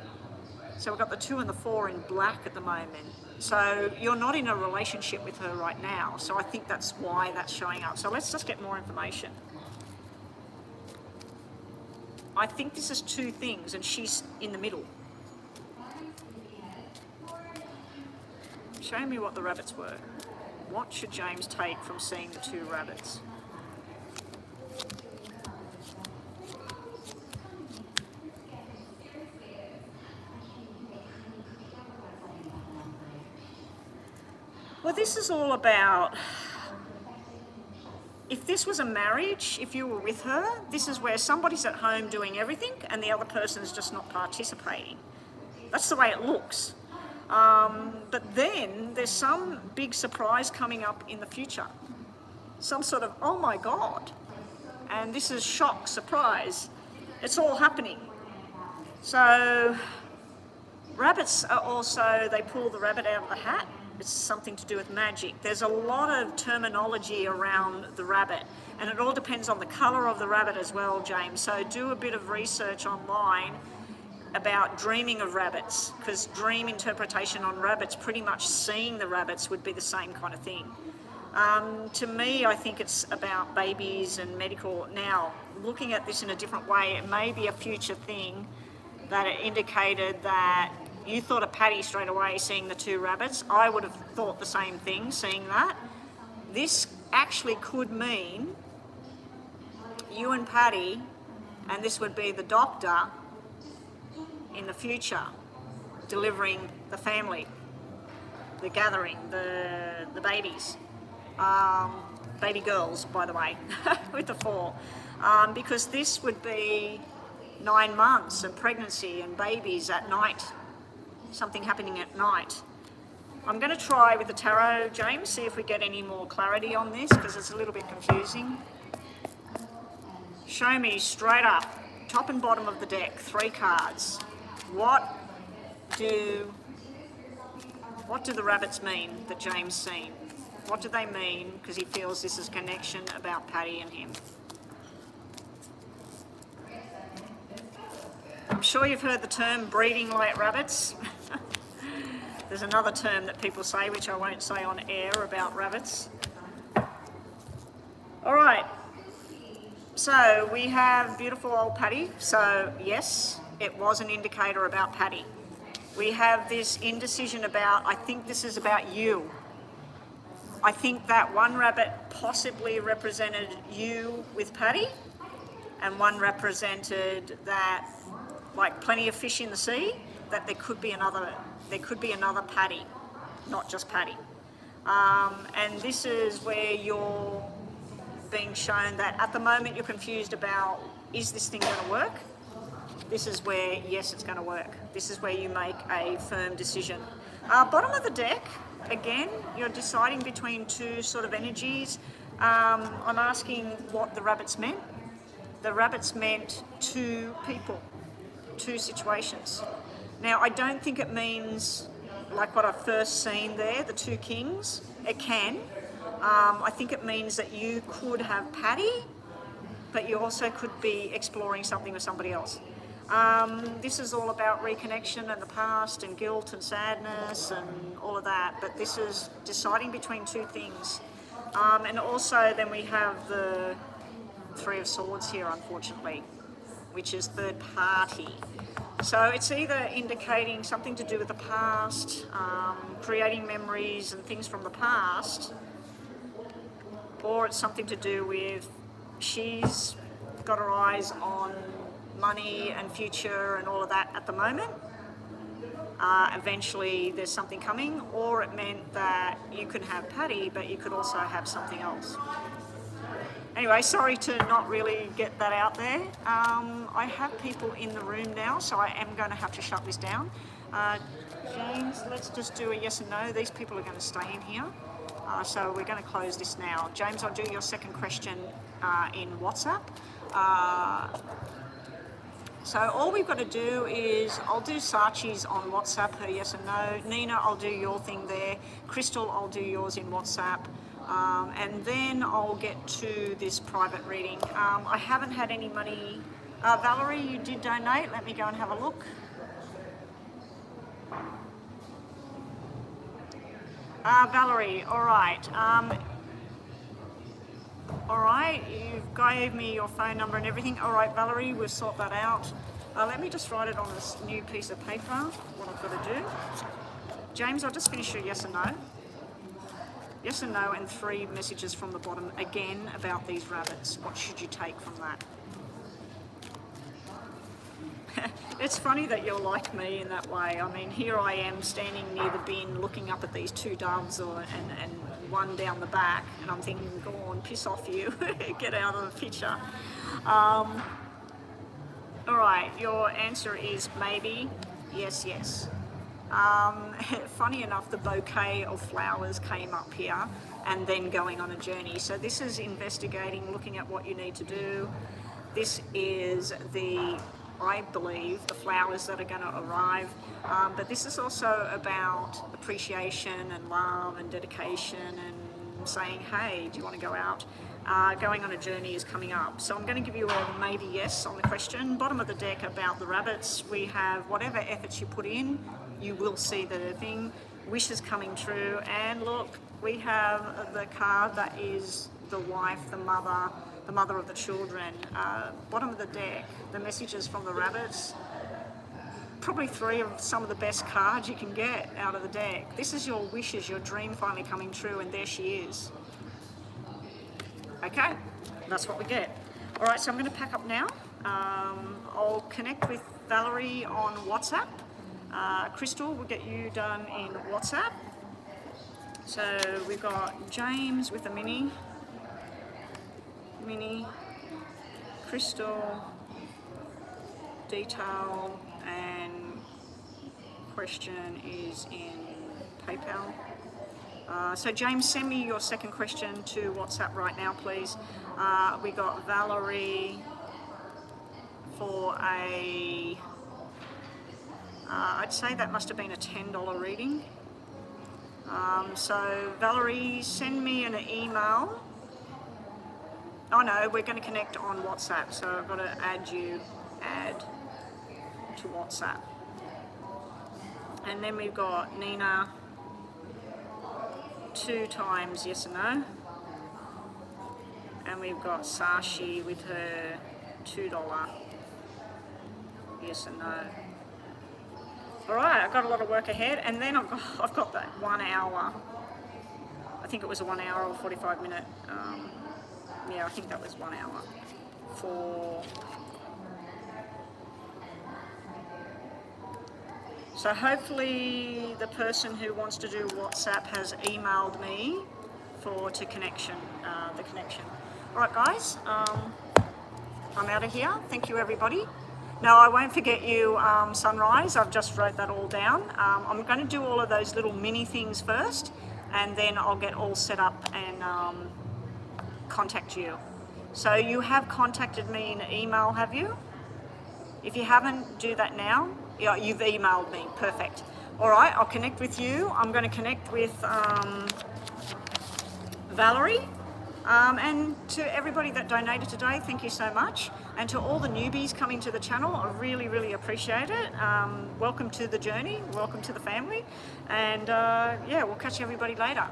So we've got the 2 and the 4 in black at the moment. So you're not in a relationship with her right now. So I think that's why that's showing up. So let's just get more information. I think this is two things, and she's in the middle. Show me what the rabbits were. What should James take from seeing the two rabbits? Well, this is all about, if this was a marriage, if you were with her, this is where somebody's at home doing everything and the other person's just not participating. That's the way it looks. But then there's some big surprise coming up in the future. Some sort of, oh my God. And this is shock, surprise. It's all happening. So rabbits are also, they pull the rabbit out of the hat. It's something to do with magic. There's a lot of terminology around the rabbit, and it all depends on the colour of the rabbit as well, James. So do a bit of research online about dreaming of rabbits, because dream interpretation on rabbits, pretty much seeing the rabbits would be the same kind of thing. To me, I think it's about babies and medical. Now, looking at this in a different way, it may be a future thing that it indicated that you thought of Patty straight away seeing the two rabbits. I would have thought the same thing, seeing that. This actually could mean you and Patty, and this would be the doctor in the future, delivering the family, the gathering, the babies. Baby girls, by the way, with the 4. Because this would be 9 months and pregnancy and babies at night. Something happening at night. I'm going to try with the tarot, James, see if we get any more clarity on this, because it's a little bit confusing. Show me straight up, top and bottom of the deck, 3 cards. What do the rabbits mean that James seen? What do they mean? Because he feels this is connection about Patty and him. I'm sure you've heard the term breeding like rabbits. There's another term that people say, which I won't say on air, about rabbits. All right. So we have beautiful old Patty. So yes, it was an indicator about Patty. We have this indecision about, I think this is about you. I think that one rabbit possibly represented you with Patty, and one represented that, like plenty of fish in the sea, that there could be another Patty, not just Patty. And this is where you're being shown that at the moment you're confused about, is this thing going to work? This is where, yes, it's going to work. This is where you make a firm decision. Bottom of the deck, again, you're deciding between two sort of energies. I'm asking what the rabbits meant. The rabbits meant 2 people, 2 situations. Now, I don't think it means like what I've first seen there, the 2 kings. It can. I think it means that you could have Patty, but you also could be exploring something with somebody else. This is all about reconnection and the past and guilt and sadness and all of that, but this is deciding between 2 things. And also then we have the Three of Swords here, unfortunately, which is third party. So it's either indicating something to do with the past, creating memories and things from the past, or it's something to do with she's got her eyes on money and future and all of that at the moment. Eventually there's something coming, or it meant that you could have Patty, but you could also have something else. Anyway, sorry to not really get that out there. I have people in the room now, so I am going to have to shut this down. James, let's just do a yes and no. These people are going to stay in here. So we're going to close this now. James, I'll do your second question in WhatsApp. So all we've got to do is, I'll do Saatchi's on WhatsApp, her yes and no. Nina, I'll do your thing there. Crystal, I'll do yours in WhatsApp. And then I'll get to this private reading. I haven't had any money. Valerie, you did donate. Let me go and have a look. Valerie, all right. All right, you gave me your phone number and everything. All right, Valerie, we'll sort that out. Let me just write it on this new piece of paper, what I've got to do. James, I'll just finish your yes and no. Yes and no, and 3 messages from the bottom, again, about these rabbits. What should you take from that? It's funny that you're like me in that way. I mean, here I am standing near the bin looking up at these 2 doves and one down the back, and I'm thinking, go on, piss off you, get out of the picture. All right, your answer is maybe, yes, yes. Funny enough, the bouquet of flowers came up here, and then going on a journey. So this is investigating, looking at what you need to do. This is I believe, the flowers that are going to arrive. But this is also about appreciation and love and dedication and saying, hey, do you want to go out? Going on a journey is coming up. So I'm going to give you a maybe yes on the question. Bottom of the deck about the rabbits, we have whatever efforts you put in, you will see the thing, wishes coming true. And look, we have the card that is the wife, the mother of the children. Bottom of the deck, the messages from the rabbits. Probably 3 of some of the best cards you can get out of the deck. This is your wishes, your dream finally coming true, and there she is. Okay, that's what we get. All right, so I'm going to pack up now. I'll connect with Valerie on WhatsApp. Crystal will get you done in WhatsApp. So we've got James with a mini, Crystal, detail, and question is in PayPal. So James, send me your second question to WhatsApp right now, please. We got Valerie for a, I'd say that must have been a $10 reading. So Valerie, send me an email. Oh no, we're going to connect on WhatsApp, so I've got to add to WhatsApp. And then we've got Nina, 2 times yes and no. And we've got Saatchi with her $2 yes and no. All right, I've got a lot of work ahead, and then I've got that 1 hour. I think it was a 1 hour or 45 minute. Yeah, I think that was 1 hour for. So hopefully the person who wants to do WhatsApp has emailed me to connection, the connection. All right, guys, I'm out of here. Thank you, everybody. No, I won't forget you, Sunrise. I've just wrote that all down. I'm going to do all of those little mini things first, and then I'll get all set up and contact you. So you have contacted me in email, have you? If you haven't, do that now. Yeah, you've emailed me. Perfect. All right, I'll connect with you. I'm going to connect with Valerie. And to everybody that donated today, thank you so much. And to all the newbies coming to the channel, I really, really appreciate it. Welcome to the journey. Welcome to the family. And yeah, we'll catch everybody later.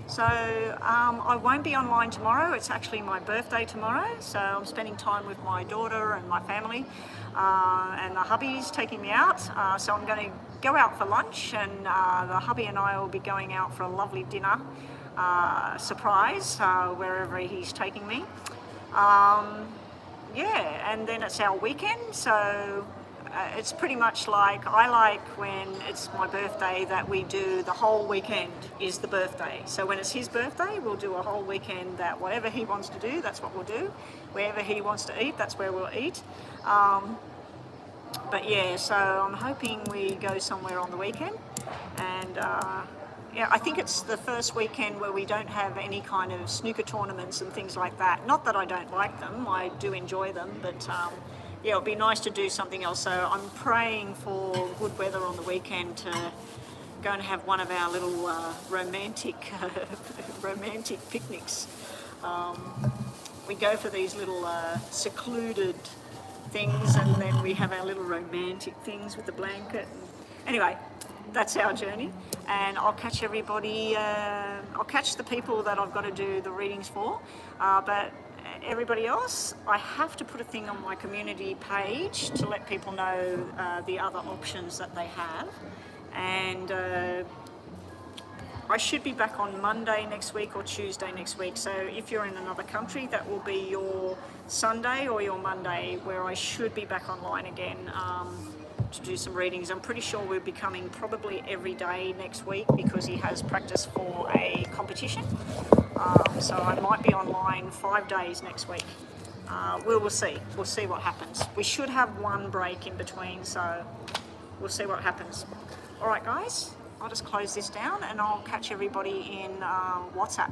So I won't be online tomorrow. It's actually my birthday tomorrow, so I'm spending time with my daughter and my family, and the hubby's taking me out. So I'm going to go out for lunch, and the hubby and I will be going out for a lovely dinner, surprise, wherever he's taking me. Yeah, and then it's our weekend, so it's pretty much like, I like when it's my birthday that we do the whole weekend is the birthday. So when it's his birthday, we'll do a whole weekend that whatever he wants to do, that's what we'll do. Wherever he wants to eat, that's where we'll eat. But yeah, so I'm hoping we go somewhere on the weekend, and yeah, I think it's the first weekend where we don't have any kind of snooker tournaments and things like that. Not that I don't like them, I do enjoy them, but yeah, it'll be nice to do something else. So I'm praying for good weather on the weekend to go and have one of our little romantic picnics. We go for these little secluded things, and then we have our little romantic things with the blanket. Anyway, that's our journey, and I'll catch everybody, I'll catch the people that I've got to do the readings for, but everybody else, I have to put a thing on my community page to let people know the other options that they have, and I should be back on Monday next week or Tuesday next week. So if you're in another country, that will be your Sunday or your Monday, where I should be back online again to do some readings. I'm pretty sure we'll be coming probably every day next week because he has practice for a competition. So I might be online 5 days next week. We'll see. We'll see what happens. We should have one break in between, so we'll see what happens. All right, guys. I'll just close this down and I'll catch everybody in WhatsApp.